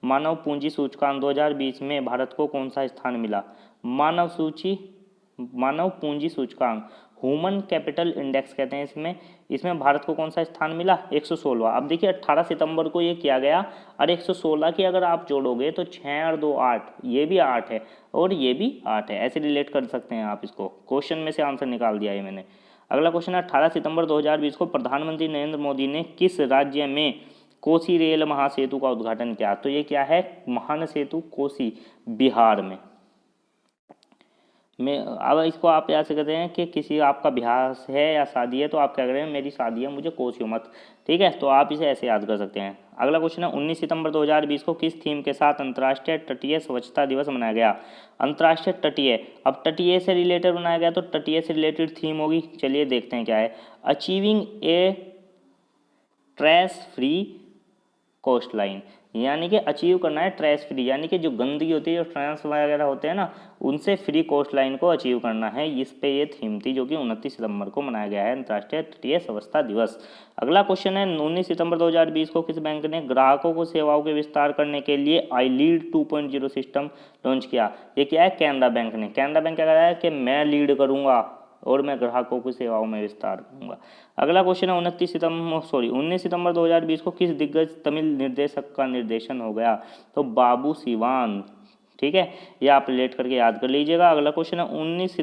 मानव पूंजी सूचकांक 2020 में भारत को कौन सा स्थान मिला। मानव पूंजी सूचकांक ह्यूमन कैपिटल इंडेक्स कहते हैं इसमें भारत को कौन सा स्थान मिला, 116। अब देखिए 18 सितंबर को ये किया गया और 116 की अगर आप जोड़ोगे तो 6 और 2 8, ये भी 8 है और ये भी 8 है, ऐसे रिलेट कर सकते हैं आप इसको। क्वेश्चन में से आंसर निकाल दिया है मैंने। अगला क्वेश्चन है 18 सितंबर 2020 को प्रधानमंत्री नरेंद्र मोदी ने किस राज्य में कोसी रेल महासेतु का उद्घाटन किया। तो ये क्या है, महान सेतु कोसी, बिहार में। अब इसको आप ऐसे कहते हैं कि किसी आपका ब्याह है या शादी है तो आप क्या करें, मेरी शादी है मुझे कोसियो मत। ठीक है, तो आप इसे ऐसे याद कर सकते हैं। अगला क्वेश्चन है 19 सितंबर 2020 को किस थीम के साथ अंतर्राष्ट्रीय तटीय स्वच्छता दिवस मनाया गया। अंतर्राष्ट्रीय तटीय, अब तटीय से रिलेटेड बनाया गया तो तटीय से रिलेटेड थीम होगी, चलिए देखते हैं क्या है। अचीविंग ए ट्रैश फ्री कोस्ट लाइन, यानी कि अचीव करना है ट्रैश फ्री, यानी कि जो गंदगी होती है, जो ट्रांस वगैरह होते हैं ना, उनसे फ्री कोस्ट लाइन को अचीव करना है। इस पे ये थीम थी, जो कि 29 सितंबर को मनाया गया है अंतर्राष्ट्रीय तटीय स्वच्छता दिवस। अगला क्वेश्चन है 19 सितंबर 2020 को किस बैंक ने ग्राहकों को सेवाओं के विस्तार करने के लिए आई लीड 2.0 सिस्टम लॉन्च किया? ये क्या है? कैनरा बैंक ने। कैनरा बैंक क्या कह रहा है कि मैं लीड करूंगा और मैं ग्राहकों की सेवाओं में विस्तार करूंगा। अगला क्वेश्चन है 19 सितंबर 2020 को किस दिग्गज तमिल निर्देशक का निर्देशन हो गया? तो बाबू सिवान। ठीक है, ये आप रिलेट करके याद कर लीजिएगा। अगला क्वेश्चन है 19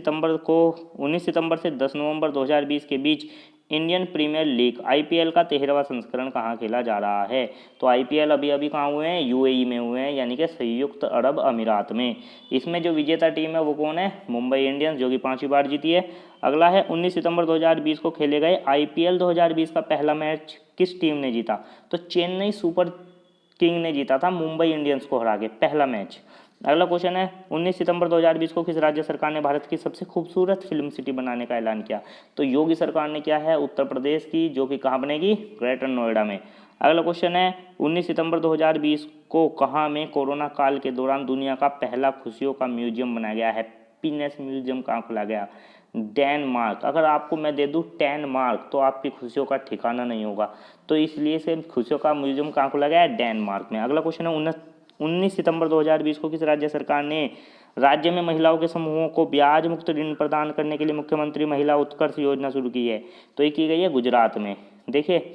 सितंबर से 10 नवंबर 2020 के बीच इंडियन प्रीमियर लीग आईपीएल का 13वां संस्करण कहाँ खेला जा रहा है? तो आईपीएल अभी अभी कहाँ हुए हैं? यूएई में हुए हैं, यानी कि संयुक्त अरब अमीरात में। इसमें जो विजेता टीम है वो कौन है? मुंबई इंडियंस, जो कि 5वीं बार जीती है। अगला है 19 सितंबर 2020 को खेले गए आईपीएल 2020 का पहला मैच किस टीम ने जीता? तो चेन्नई सुपर किंग ने जीता था मुंबई इंडियंस को हरा के, पहला मैच। अगला क्वेश्चन है 19 सितंबर 2020 को किस राज्य सरकार ने भारत की सबसे खूबसूरत फिल्म सिटी बनाने का ऐलान किया? तो योगी सरकार ने किया है उत्तर प्रदेश की, जो कि कहाँ बनेगी? ग्रेटर नोएडा में। अगला क्वेश्चन है 19 सितंबर 2020 को कहाँ में कोरोना काल के दौरान दुनिया का पहला खुशियों का म्यूजियम बनाया गया? हैप्पीनेस म्यूजियम कहाँ खोला गया? डेनमार्क। अगर आपको मैं दे दूँ डेनमार्क तो आपकी खुशियों का ठिकाना नहीं होगा, तो इसलिए से खुशियों का म्यूजियम कहाँ खोला गया है? डेनमार्क में। अगला क्वेश्चन है 19 सितंबर 2020 को किस राज्य सरकार ने राज्य में महिलाओं के समूहों को ब्याज मुक्त ऋण प्रदान करने के लिए मुख्यमंत्री महिला उत्कर्ष योजना शुरू की है? तो ये की गई है गुजरात में। देखिए,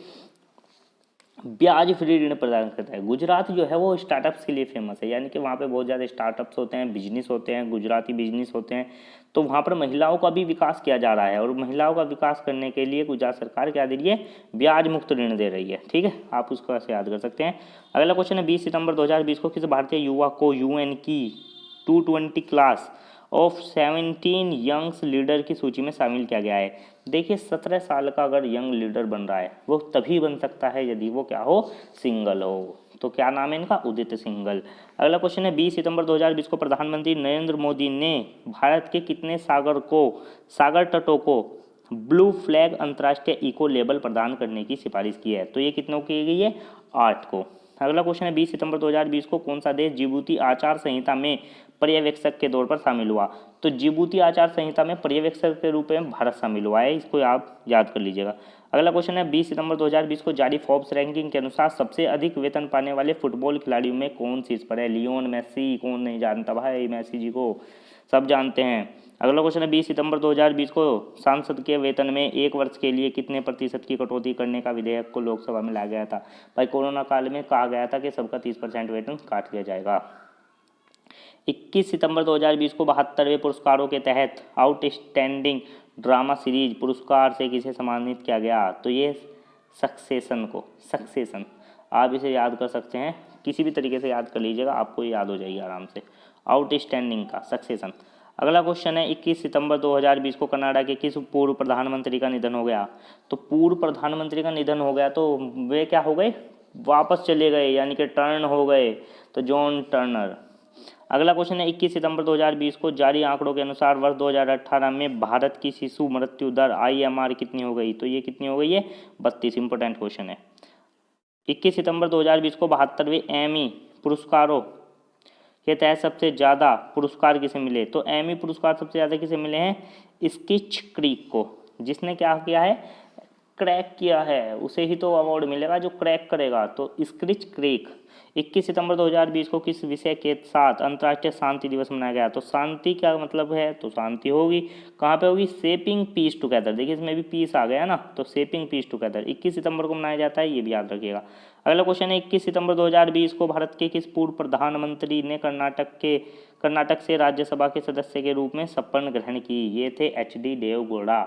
ब्याज फ्री ऋण प्रदान करता है। गुजरात जो है वो स्टार्टअप्स के लिए फेमस है, यानी कि वहाँ पे बहुत ज़्यादा स्टार्टअप्स होते हैं, बिजनेस होते हैं, गुजराती बिजनेस होते हैं। तो वहाँ पर महिलाओं का भी विकास किया जा रहा है, और महिलाओं का विकास करने के लिए गुजरात सरकार क्या दे रही है? ब्याज मुक्त ऋण दे रही है। ठीक है, आप उसको ऐसे याद कर सकते हैं। अगला क्वेश्चन है 20 सितंबर 2020 को किस भारतीय युवा को यूएन की 220 क्लास ऑफ 17 यंग्स लीडर की सूची में शामिल किया गया है? देखिए, 17 साल का अगर यंग लीडर बन रहा है वो तभी बन सकता है यदि वो क्या हो? सिंगल हो। तो क्या नाम है इनका? उदित सिंघल। अगला क्वेश्चन है 20 सितंबर 2020 को प्रधानमंत्री नरेंद्र मोदी ने भारत के कितने सागर तटों को ब्लू फ्लैग अंतर्राष्ट्रीय इको लेबल प्रदान करने की सिफारिश की है? तो ये कितनों की गई है? 8 को। अगला क्वेश्चन है 20 सितंबर 2020 को कौन सा देश जिबूती आचार संहिता में पर्यवेक्षक के तौर पर शामिल हुआ? तो जिबूती आचार संहिता में पर्यवेक्षक के रूप में भारत शामिल हुआ है, इसको आप याद कर लीजिएगा। अगला क्वेश्चन है 20 सितंबर 2020 को जारी फोर्ब्स रैंकिंग के अनुसार सबसे अधिक वेतन पाने वाले फुटबॉल खिलाड़ियों में कौन शीर्ष पर है? Lionel Messi. कौन नहीं जानता भाई मेसी जी को, सब जानते हैं। अगला क्वेश्चन है 20 सितंबर 2020 को सांसद के वेतन में 1 वर्ष के लिए कितने प्रतिशत की कटौती करने का विधेयक को लोकसभा में लाया गया था? भाई, कोरोना काल में कहा गया था कि सबका 30% वेतन काट लिया जाएगा। 21 सितंबर 2020 को 72वें पुरस्कारों के तहत आउटस्टैंडिंग ड्रामा सीरीज पुरस्कार से किसे सम्मानित किया गया? तो ये सक्सेशन आप इसे याद कर सकते हैं, किसी भी तरीके से याद कर लीजिएगा, आपको ये याद हो जाएगी आराम से, आउटस्टैंडिंग का सक्सेशन। अगला क्वेश्चन है 21 सितंबर 2020 को कनाडा के किस पूर्व प्रधानमंत्री का निधन हो गया? तो पूर्व प्रधानमंत्री का निधन हो गया तो वे क्या हो गए? वापस चले गए, यानी कि टर्न हो गए, तो जॉन टर्नर। अगला क्वेश्चन है 21 सितंबर 2020 को जारी आंकड़ों के अनुसार वर्ष 2018 में भारत की शिशु मृत्यु दर IMR कितनी हो गई? तो ये कितनी हो गई है? 32। इंपॉर्टेंट क्वेश्चन है। 21 सितंबर 2020 को 72वें एमी पुरस्कारों के तहत सबसे ज़्यादा पुरस्कार किसे मिले? तो एमी पुरस्कार सबसे ज़्यादा किसे मिले हैं? स्किच क्रीक को। जिसने क्या किया है? क्रैक किया है, उसे ही तो अवार्ड मिलेगा जो क्रैक करेगा। तो स्किच क्रीक। 21 सितंबर 2020 को किस विषय के साथ अंतर्राष्ट्रीय शांति दिवस मनाया गया? तो शांति क्या मतलब है? तो शांति होगी, कहाँ पे होगी? Shaping peace together. देखिए, इसमें भी पीस आ गया ना, तो शेपिंग पीस टुगेदर 21 सितंबर को मनाया जाता है, ये भी याद रखिएगा। अगला क्वेश्चन है 21 सितंबर 2020 को भारत के किस पूर्व प्रधानमंत्री ने कर्नाटक से राज्यसभा के सदस्य के रूप में शपथ ग्रहण की? ये थे HD देवगौड़ा।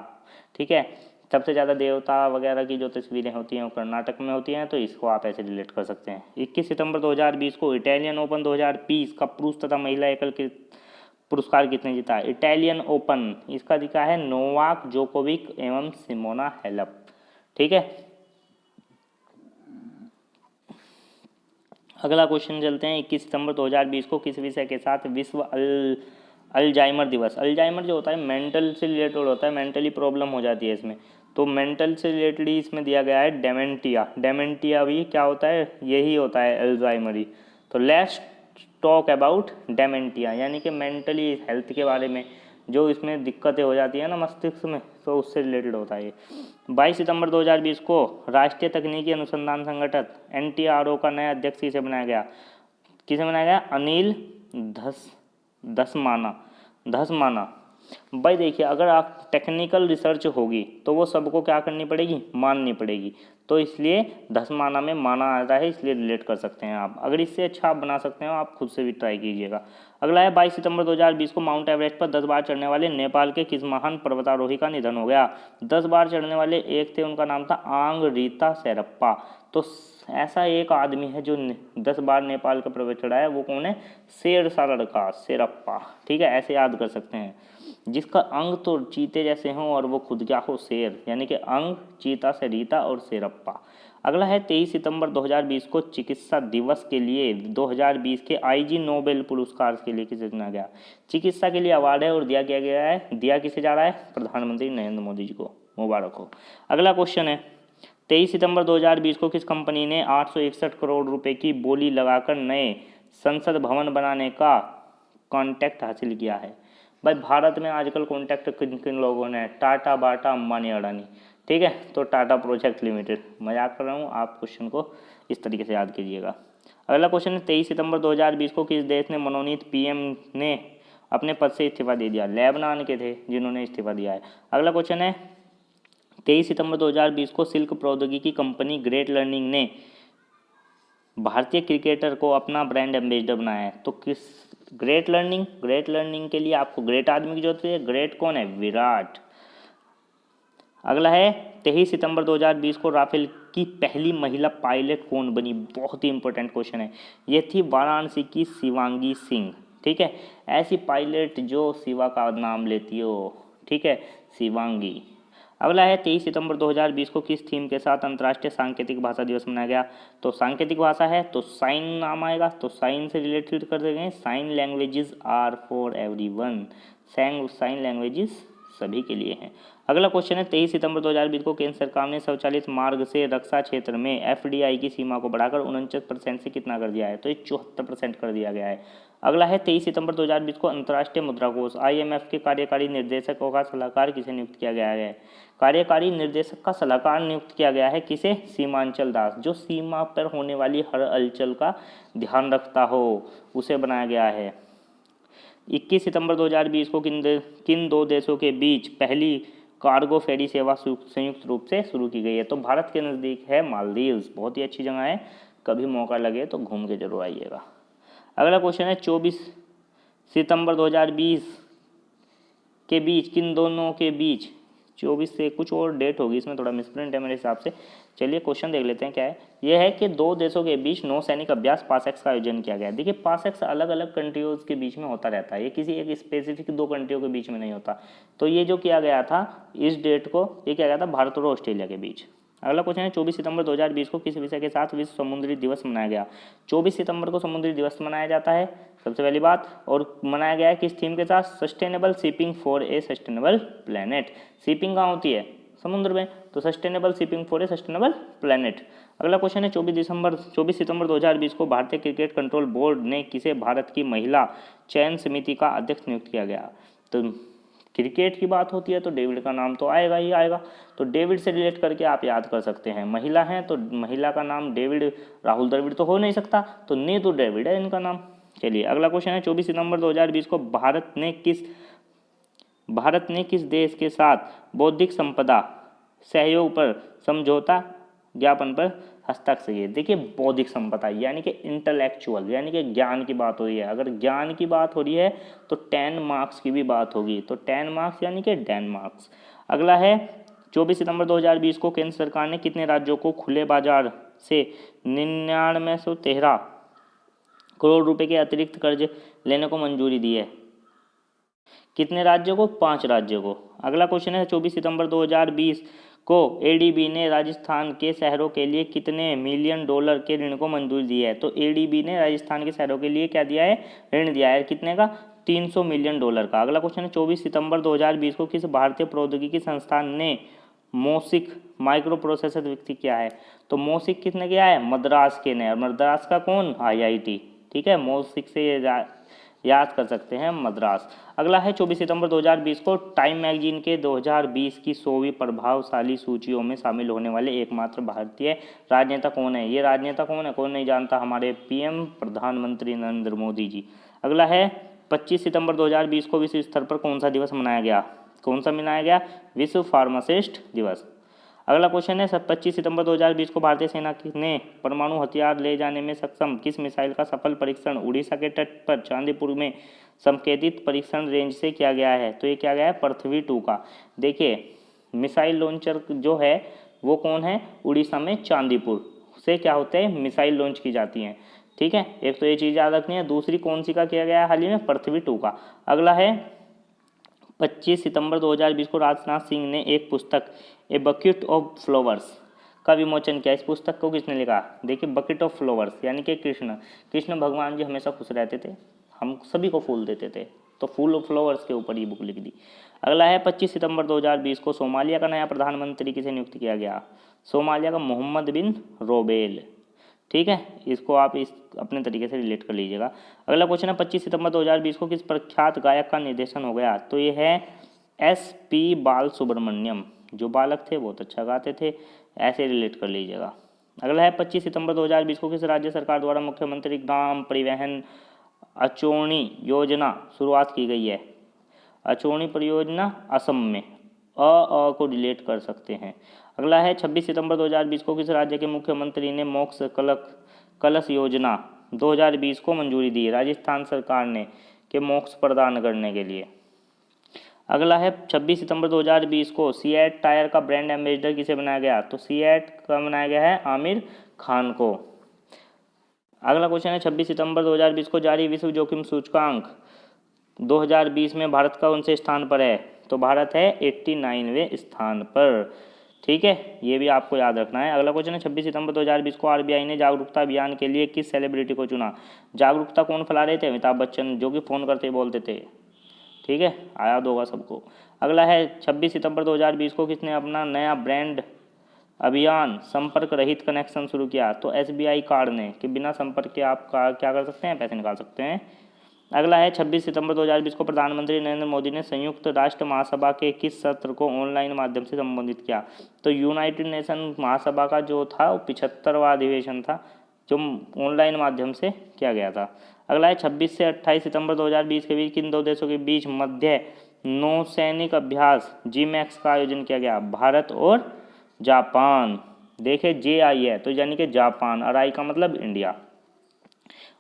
ठीक है, सबसे ज़्यादा देवता वगैरह की जो तस्वीरें होती हैं वो कर्नाटक में होती हैं, तो इसको आप ऐसे रिलेट कर सकते हैं। 21 सितंबर 2020 को इटालियन ओपन 2020 का पुरुष तथा महिला एकल के पुरस्कार किसने जीता? इटालियन ओपन, इसका दिखा है नोवाक जोकोविक एवं सिमोना हेलेप। ठीक है, अगला क्वेश्चन चलते हैं। 21 सितंबर 2020 को किस विषय के साथ विश्व अल्जाइमर दिवस? अल्जाइमर जो होता है मेंटल से रिलेटेड होता है, मेंटली प्रॉब्लम हो जाती है इसमें, तो मेंटल से रिलेटेड ही इसमें दिया गया है डेमेंटिया। डेमेंटिया भी क्या होता है, यही होता है अल्जाइमर। तो लेट्स टॉक अबाउट डेमेंटिया, यानी कि मेंटली हेल्थ के बारे में जो इसमें दिक्कतें हो जाती है ना मस्तिष्क में, तो उससे रिलेटेड होता है ये। 22 सितंबर 2020 को राष्ट्रीय तकनीकी अनुसंधान संगठन NTRO का नया अध्यक्ष किसे बनाया गया? किसे बनाया गया? अनिल धसमाना। भाई देखिए, अगर आप टेक्निकल रिसर्च होगी तो वो सबको क्या करनी पड़ेगी? माननी पड़ेगी। तो इसलिए धसमाना में माना आता है, इसलिए रिलेट कर सकते हैं आप। अगर इससे अच्छा आप बना सकते हो, आप खुद से भी ट्राई कीजिएगा। अगला है 22 सितंबर 2020 को माउंट एवरेस्ट पर 10 बार चढ़ने वाले नेपाल के किस महान पर्वतारोही का निधन हो गया? 10 बार चढ़ने वाले एक थे, उनका नाम था आंग रीता शेरप्पा। तो ऐसा एक आदमी है जो 10 बार नेपाल का पर्वत चढ़ा है, वो कौन है? शेर सा लड़का, शेरप्पा। ठीक है, ऐसे याद कर सकते हैं। जिसका अंग तो चीते जैसे हों और वो खुद क्या हो? शेर, यानी कि अंग चीता से रीता और शेरप्पा। अगला है 23 सितंबर 2020 को चिकित्सा दिवस के लिए 2020 के IG नोबेल पुरस्कार के लिए किसे चुना गया? चिकित्सा के लिए अवार्ड है और दिया गया है, दिया किसे जा रहा है? प्रधानमंत्री नरेंद्र मोदी जी को, मुबारक हो। अगला क्वेश्चन है 23 सितंबर 2020 को किस कंपनी ने 861 करोड़ रुपए की बोली लगाकर नए संसद भवन बनाने का कॉन्ट्रैक्ट हासिल किया है? भाई भारत में आजकल कॉन्ट्रैक्ट किन किन लोगों ने? टाटा, बाटा, अंबानी, अडानी। ठीक है, तो टाटा प्रोजेक्ट लिमिटेड। मजाक कर रहा हूँ, आप क्वेश्चन को इस तरीके से याद कीजिएगा। अगला क्वेश्चन है 23 सितंबर 2020 को किस देश ने मनोनीत PM ने अपने पद से इस्तीफा दे दिया? लेबनान के थे जिन्होंने इस्तीफा दिया है। अगला क्वेश्चन है 23 सितंबर 2020 को सिल्क प्रौद्योगिकी कंपनी ग्रेट लर्निंग ने भारतीय क्रिकेटर को अपना ब्रांड एम्बेसडर बनाया है। तो किस? ग्रेट लर्निंग के लिए आपको ग्रेट आदमी की जरूरत है। ग्रेट कौन है? विराट। अगला है 23 सितंबर 2020 को राफेल की पहली महिला पायलट कौन बनी? बहुत ही इंपॉर्टेंट क्वेश्चन है। ये थी वाराणसी की शिवांगी सिंह। ठीक है, ऐसी पायलट जो शिवा का नाम लेती हो। ठीक है, शिवांगी। अगला है 23 सितंबर 2020 को किस थीम के साथ अंतर्राष्ट्रीय सांकेतिक भाषा दिवस मनाया गया? तो सांकेतिक भाषा है तो साइन नाम आएगा, तो साइन से रिलेटेड कर देंगे। Sign languages are for everyone. Sign languages सभी के लिए हैं। अगला क्वेश्चन है 23 सितंबर 2020 को केंद्र सरकार ने स्वचालित मार्ग से रक्षा क्षेत्र में FDI की सीमा को बढ़ाकर 49% से कितना कर दिया है? तो ये 74% कर दिया गया है। अगला है 23 सितंबर 2020 को अंतर्राष्ट्रीय मुद्रा कोष IMF के कार्यकारी निर्देशकों का सलाहकार किसे नियुक्त किया गया है? कार्यकारी निर्देशक का सलाहकार नियुक्त किया गया है किसे? सीमांचल दास, जो सीमा पर होने वाली हर हलचल का ध्यान रखता हो, उसे बनाया गया है। 21 सितंबर 2020 को किन दो देशों के बीच पहली कार्गो फेरी सेवा संयुक्त रूप से शुरू की गई है? तो भारत के नज़दीक है मालदीव्स। बहुत ही अच्छी जगह है, कभी मौका लगे तो घूम के जरूर आइएगा। अगला क्वेश्चन है 24 सितंबर 2020 के बीच किन दोनों के बीच 24 से कुछ और डेट होगी, इसमें थोड़ा मिसप्रिंट है मेरे हिसाब से। चलिए क्वेश्चन देख लेते हैं क्या है। यह है कि दो देशों के बीच नौसैनिक अभ्यास पासएक्स का आयोजन किया गया है। देखिए पासएक्स अलग अलग कंट्रीज के बीच में होता रहता है, ये किसी एक स्पेसिफिक दो कंट्रियों के बीच में नहीं होता। तो ये जो किया गया था इस डेट को, ये किया गया था भारत और ऑस्ट्रेलिया के बीच। अगला क्वेश्चन है 24 सितंबर 2020 को किस विषय के साथ विश्व समुद्री दिवस मनाया गया? 24 सितंबर को समुद्री दिवस मनाया जाता है सबसे पहली बात, और मनाया गया है किस थीम के साथ? Sustainable shipping for a sustainable planet. Shipping कहाँ होती है? समुद्र में, तो sustainable shipping for a sustainable planet. अगला क्वेश्चन है 24 सितंबर 2020 को भारतीय क्रिकेट कंट्रोल बोर्ड ने किसे भारत की महिला चयन समिति का अध्यक्ष नियुक्त किया गया? तो क्रिकेट की बात होती है तो डेविड का नाम तो आएगा ही आएगा, तो डेविड से रिलेट करके आप याद कर सकते हैं। महिला हैं तो महिला का नाम डेविड, राहुल द्रविड़ तो हो नहीं सकता, तो नीतू डेविड है इनका नाम। चलिए अगला क्वेश्चन है 24 सितंबर 2020 को भारत ने किस देश के साथ बौद्धिक संपदा सहयोग पर समझौता ज्ञापन पर हस्ताक्षर किए? देखिए बौद्धिक संपदा यानी कि इंटेलेक्चुअल, यानी कि ज्ञान की बात हो रही है। अगर ज्ञान की बात हो रही है तो 10 मार्क्स की भी बात होगी, तो 10 मार्क्स यानी कि 10 मार्क्स। अगला है 24 सितंबर 2020 को केंद्र सरकार ने कितने राज्यों को खुले बाजार से 9913 करोड़ रुपए के अतिरिक्त कर्ज लेने को मंजूरी दी है? कितने राज्यों को? 5 राज्यों को। अगला क्वेश्चन है 24 सितंबर 2020 को ADB ने राजस्थान के शहरों के लिए कितने मिलियन डॉलर के ऋण को मंजूरी दी है? तो ADB ने राजस्थान के शहरों के लिए क्या दिया है? ऋण दिया है। कितने का? 300 मिलियन डॉलर का। अगला क्वेश्चन है 24 सितंबर 2020 को किस भारतीय प्रौद्योगिकी संस्थान ने मोसिक माइक्रो प्रोसेसर विकसित किया है? तो मोसिक किसने किया है? मद्रास के ने। और मद्रास का कौन? IIT। ठीक है, मोसिक से याद कर सकते हैं मद्रास। अगला है 24 सितंबर 2020 को टाइम मैगजीन के 2020 की 100वीं प्रभावशाली सूचियों में शामिल होने वाले एकमात्र भारतीय राजनेता कौन है? ये राजनेता कौन है? कौन नहीं जानता? हमारे PM प्रधानमंत्री नरेंद्र मोदी जी। अगला है 25 सितंबर 2020 को विश्व स्तर पर कौन सा दिवस मनाया गया? कौन सा मनाया गया? विश्व फार्मासिस्ट दिवस। अगला क्वेश्चन है 25 सितंबर 2020 को भारतीय सेना ने परमाणु हथियार ले जाने में सक्षम किस मिसाइल का सफल परीक्षण उड़ीसा के तट पर चांदीपुर में संकेतित परीक्षण रेंज से किया गया है? तो ये क्या गया है? पृथ्वी 2 का। देखिए मिसाइल लॉन्चर जो है वो कौन है? उड़ीसा में चांदीपुर से क्या होते हैं? मिसाइल लॉन्च की जाती हैं। ठीक है, एक तो ये चीज़ याद रखनी है। दूसरी कौन सी का किया गया है हाल ही में? पृथ्वी 2 का। अगला है 25 सितंबर 2020 को राजनाथ सिंह ने एक पुस्तक ए बकेट ऑफ फ्लावर्स का विमोचन किया। इस पुस्तक को किसने लिखा? देखिए बकेट ऑफ फ्लावर्स यानी कि कृष्ण भगवान जी हमेशा खुश रहते थे, हम सभी को फूल देते थे, तो फूल ऑफ फ्लावर्स के ऊपर ये बुक लिख दी। अगला है 25 सितंबर 2020 को सोमालिया का नया प्रधानमंत्री किसे नियुक्त किया गया? सोमालिया का मोहम्मद बिन रोबेल। ठीक है, इसको आप इस अपने तरीके से रिलेट कर लीजिएगा। अगला क्वेश्चन है 25 सितंबर 2020 को किस प्रख्यात गायक का निर्देशन हो गया? तो ये है SP बालसुब्रमण्यम। जो बालक थे बहुत अच्छा गाते थे, ऐसे रिलेट कर लीजिएगा। अगला है 25 सितंबर 2020 को किस राज्य सरकार द्वारा मुख्यमंत्री ग्राम परिवहन अचोणी योजना शुरुआत की गई है? अचोणी परियोजना असम में। को रिलेट कर सकते हैं। अगला है 26 सितंबर 2020 को किस राज्य के मुख्यमंत्री ने मोक्ष कलश योजना 2020 को मंजूरी दी? राजस्थान सरकार ने के मोक्ष प्रदान करने के लिए। अगला है 26 सितंबर 2020 को सीएट टायर का ब्रांड एम्बेसडर किसे बनाया गया? तो सीएट का बनाया गया है आमिर खान को। अगला क्वेश्चन है 26 सितंबर 2020 को जारी विश्व जोखिम सूचकांक 2020 में भारत का कौन से स्थान पर है? तो भारत है 89वें स्थान पर। ठीक है, ये भी आपको याद रखना है। अगला क्वेश्चन है 26 सितंबर 2020 को RBI ने जागरूकता अभियान के लिए किस सेलिब्रिटी को चुना? जागरूकता कौन फैला रहे थे? अमिताभ बच्चन, जो कि फ़ोन करते बोलते थे। ठीक है, याद होगा सबको। अगला है 26 सितंबर 2020 को किसने अपना नया ब्रांड अभियान संपर्क रहित कनेक्शन शुरू किया? तो SBI कार्ड ने, कि बिना संपर्क के आप क्या कर सकते हैं? पैसे निकाल सकते हैं। अगला है 26 सितंबर 2020 को प्रधानमंत्री नरेंद्र मोदी ने संयुक्त राष्ट्र महासभा के किस सत्र को ऑनलाइन माध्यम से संबोधित किया? तो यूनाइटेड नेशन महासभा का जो था वो 75वां अधिवेशन था, जो ऑनलाइन माध्यम से किया गया था। अगला है 26 से 28 सितंबर 2020 के बीच किन दो देशों के बीच मध्य नौसैनिक अभ्यास GMAX का आयोजन किया गया? भारत और जापान। देखिए JI है तो यानी कि जापान, और I का मतलब इंडिया,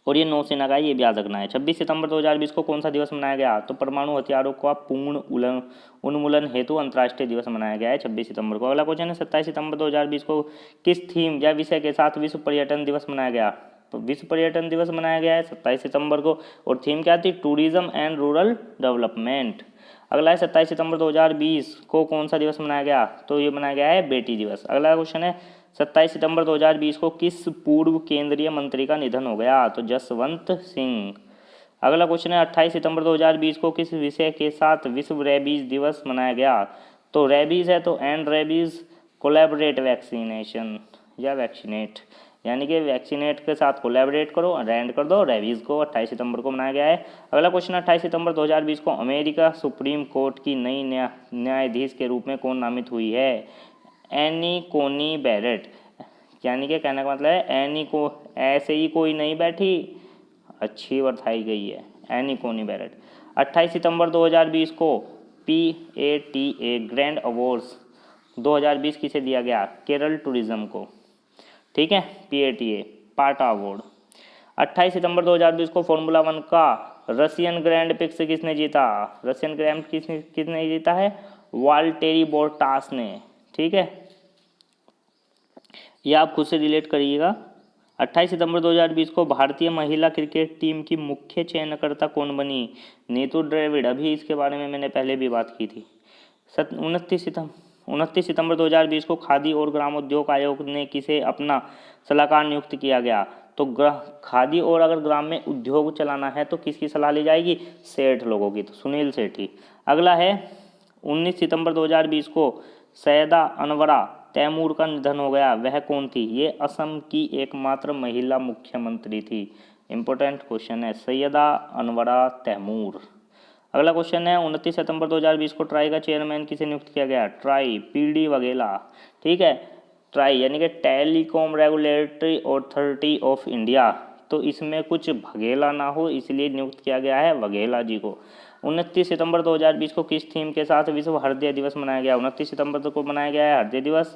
और ये नौसेना का ये भी याद रखना है। 26 सितंबर 2020 को कौन सा दिवस मनाया गया? तो परमाणु हथियारों का पूर्ण उन्मूलन हेतु अंतर्राष्ट्रीय दिवस मनाया गया है 26 सितंबर को। अगला क्वेश्चन है 27 सितंबर 2020 को किस थीम या विषय के साथ विश्व पर्यटन दिवस मनाया गया? तो विश्व पर्यटन दिवस मनाया गया है 27 सितंबर को, और थीम क्या थी? Tourism and rural development. अगला है 27 सितंबर 2020 को कौन सा दिवस मनाया गया? तो ये मनाया गया है बेटी दिवस। अगला क्वेश्चन है 27 सितंबर 2020 को किस पूर्व केंद्रीय मंत्री का निधन हो गया? तो जसवंत सिंह। अगला क्वेश्चन है 28 सितंबर 2020 को किस विषय के साथ विश्व रेबीज दिवस मनाया गया? तो रेबीज है तो एंड रेबीज कोलैबोरेट वैक्सीनेशन या वैक्सीनेट, यानी कि वैक्सीनेट के साथ कोलैबोरेट करो, एंड कर दो रेबीज को। 28 सितंबर को मनाया गया है। अगला क्वेश्चन 28 सितंबर 2020 को अमेरिका सुप्रीम कोर्ट की नई न्यायाधीश के रूप में कौन नामित हुई है? एनी कोनी बैरेट, यानी कि कहने का मतलब है एनी को ऐसे ही कोई नहीं बैठी, अच्छी बताई गई है, एनी कोनी बैरेट। 28 सितंबर 2020 को PATA ग्रैंड अवार्ड्स 2020 किसे दिया गया? केरल टूरिज्म को। ठीक है, PATA पाटा अवार्ड। 28 सितंबर 2020 को फॉर्मूला 1 का रशियन ग्रैंड प्रिक्स किसने जीता? रशियन ग्रैंड किसने जीता है? वाल्टेरी बोटास ने। ठीक है, यह आप खुद से रिलेट करिएगा। 28 सितंबर 2020 को भारतीय महिला क्रिकेट टीम की मुख्य चयनकर्ता कौन बनी? नीतू द्रविड़। अभी इसके बारे में मैंने पहले भी बात की थी। 29 सितंबर 2020 को खादी और ग्रामोद्योग आयोग ने किसे अपना सलाहकार नियुक्त किया गया? तो खादी और अगर ग्राम में उद्योग चलाना है तो किसकी सलाह ली जाएगी? सेठ लोगों की, तो सुनील सेठी। अगला है 19 सितंबर 2020 को सैयदा अनवरा तैमूर का निधन हो गया, वह कौन थी? ये असम की एकमात्र महिला मुख्यमंत्री थी। इंपॉर्टेंट क्वेश्चन है, सैयदा अनवरा तैमूर। अगला क्वेश्चन है 29 सितंबर 2020 को ट्राई का चेयरमैन किसे नियुक्त किया गया? Try, PD Vaghela. ठीक है, ट्राई यानी कि telecom regulatory authority of India, तो इसमें कुछ वघेला ना हो इसलिए नियुक्त किया गया है वघेला जी को। 29 सितंबर 2020 को किस थीम के साथ विश्व हृदय दिवस मनाया गया? 29 सितंबर को मनाया गया है हृदय दिवस।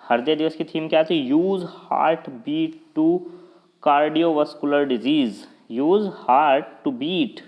हृदय दिवस की थीम क्या थी? Use heart beat to cardiovascular disease, use heart to beat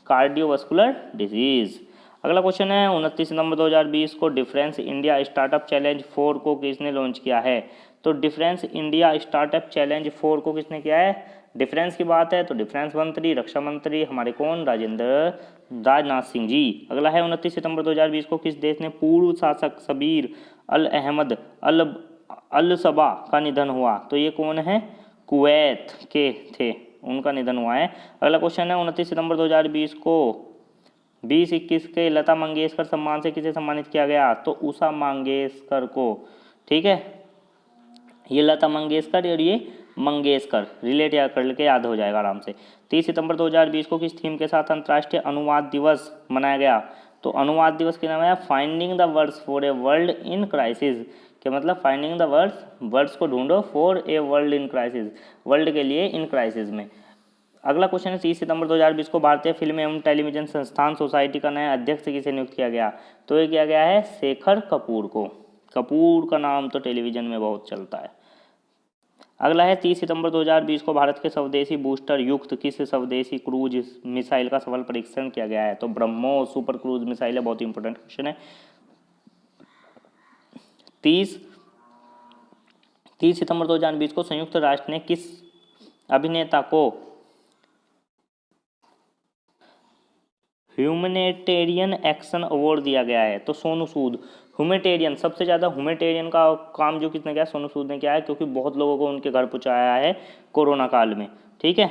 cardiovascular disease. अगला क्वेश्चन है 29 सितंबर 2020 को डिफरेंस इंडिया स्टार्टअप चैलेंज 4 को किसने लॉन्च किया है? तो डिफरेंस इंडिया स्टार्टअप चैलेंज 4 को किसने किया है? डिफरेंस की बात है तो डिफरेंस मंत्री, रक्षा मंत्री हमारे कौन? राजनाथ सिंह जी। अगला है 29 सितंबर 2020 को किस देश ने पूर्व शासक सबीर अल अहमद अल सबा का निधन हुआ? तो ये कौन है? कुवैत के थे, उनका निधन हुआ है। अगला क्वेश्चन है 29 सितंबर 2020 को 2021 के लता मंगेशकर सम्मान से किसे सम्मानित किया गया? तो उषा मंगेशकर को। ठीक है, ये लता मंगेशकर और ये मंगेशकर रिलेट या कर लेके याद हो जाएगा आराम से। 30 सितंबर 2020 को किस थीम के साथ अंतर्राष्ट्रीय अनुवाद दिवस मनाया गया? तो अनुवाद दिवस के नाम है finding the words for a world in crisis, के मतलब फाइंडिंग द वर्ड्स को ढूंढो for a world in crisis, world के लिए इन क्राइसिस में। अगला क्वेश्चन है 30 सितंबर 2020 को भारतीय फिल्म एवं टेलीविजन संस्थान सोसाइटी का नया अध्यक्ष किसे नियुक्त किया गया? तो ये किया गया है शेखर कपूर को। कपूर का नाम तो टेलीविजन में बहुत चलता है। अगला है 30 सितंबर 2020 को भारत के स्वदेशी बूस्टर युक्त किस स्वदेशी क्रूज मिसाइल का सफल परीक्षण किया गया है? तो ब्रह्मोस सुपर क्रूज मिसाइल है, बहुत इंपॉर्टेंट क्वेश्चन है। 30 सितंबर 2020 को संयुक्त राष्ट्र ने किस अभिनेता को ह्यूमैनिटेरियन एक्शन अवार्ड दिया गया है? तो सोनू सूद। ह्यूमैनिटेरियन, सबसे ज़्यादा ह्यूमैनिटेरियन का काम जो किसने किया? सोनू सूद ने किया है, क्योंकि बहुत लोगों को उनके घर पहुँचाया है कोरोना काल में। ठीक है,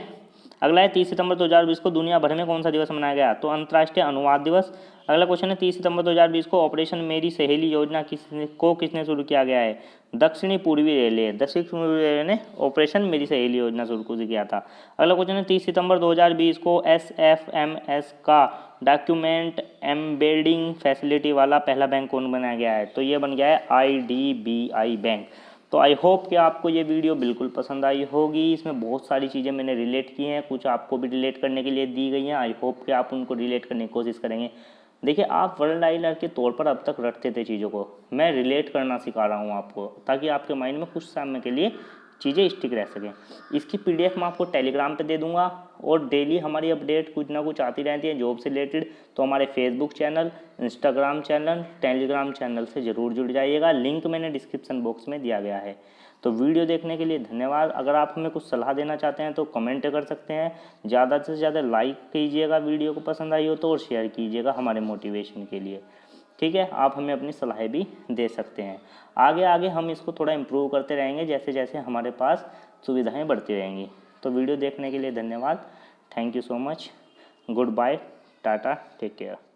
अगला है 30 सितंबर 2020 को दुनिया भर में कौन सा दिवस मनाया गया? तो अंतर्राष्ट्रीय अनुवाद दिवस। अगला क्वेश्चन है 30 सितंबर 2020 को ऑपरेशन मेरी सहेली योजना किसने शुरू किया गया है? दक्षिणी पूर्वी रेलवे, दक्षिण पूर्वी रेलवे ने ऑपरेशन मेरी सहेली योजना शुरू किया था। अगला क्वेश्चन है 30 सितंबर 2020 को SFMS का डॉक्यूमेंट एम्बेडिंग फैसिलिटी वाला पहला बैंक कौन बनाया गया है? तो ये बन गया है IDBI बैंक। तो आई होप कि आपको ये वीडियो बिल्कुल पसंद आई होगी। इसमें बहुत सारी चीज़ें मैंने रिलेट की हैं, कुछ आपको भी रिलेट करने के लिए दी गई हैं। आई होप कि आप उनको रिलेट करने की कोशिश करेंगे। देखिए, आप वर्ल्ड आइलर के तौर पर अब तक रटते थे चीज़ों को, मैं रिलेट करना सिखा रहा हूँ आपको, ताकि आपके माइंड में कुछ समय के लिए चीज़ें स्टिक रह सकें। इसकी PDF मैं आपको टेलीग्राम पे दे दूंगा, और डेली हमारी अपडेट कुछ ना कुछ आती रहती है जॉब से रिलेटेड। तो हमारे Facebook channel, Instagram channel, Telegram channel से ज़रूर जुड़ जाइएगा। लिंक मैंने डिस्क्रिप्शन बॉक्स में दिया गया है। तो वीडियो देखने के लिए धन्यवाद। अगर आप हमें कुछ सलाह देना चाहते हैं तो कमेंट कर सकते हैं। ज़्यादा से ज़्यादा लाइक कीजिएगा वीडियो को पसंद आई हो तो, और शेयर कीजिएगा हमारे मोटिवेशन के लिए। ठीक है, आप हमें अपनी सलाहें भी दे सकते हैं। आगे आगे हम इसको थोड़ा इम्प्रूव करते रहेंगे जैसे जैसे हमारे पास सुविधाएं बढ़ती रहेंगी। तो वीडियो देखने के लिए धन्यवाद। Thank you so much. Good bye, tata, take care.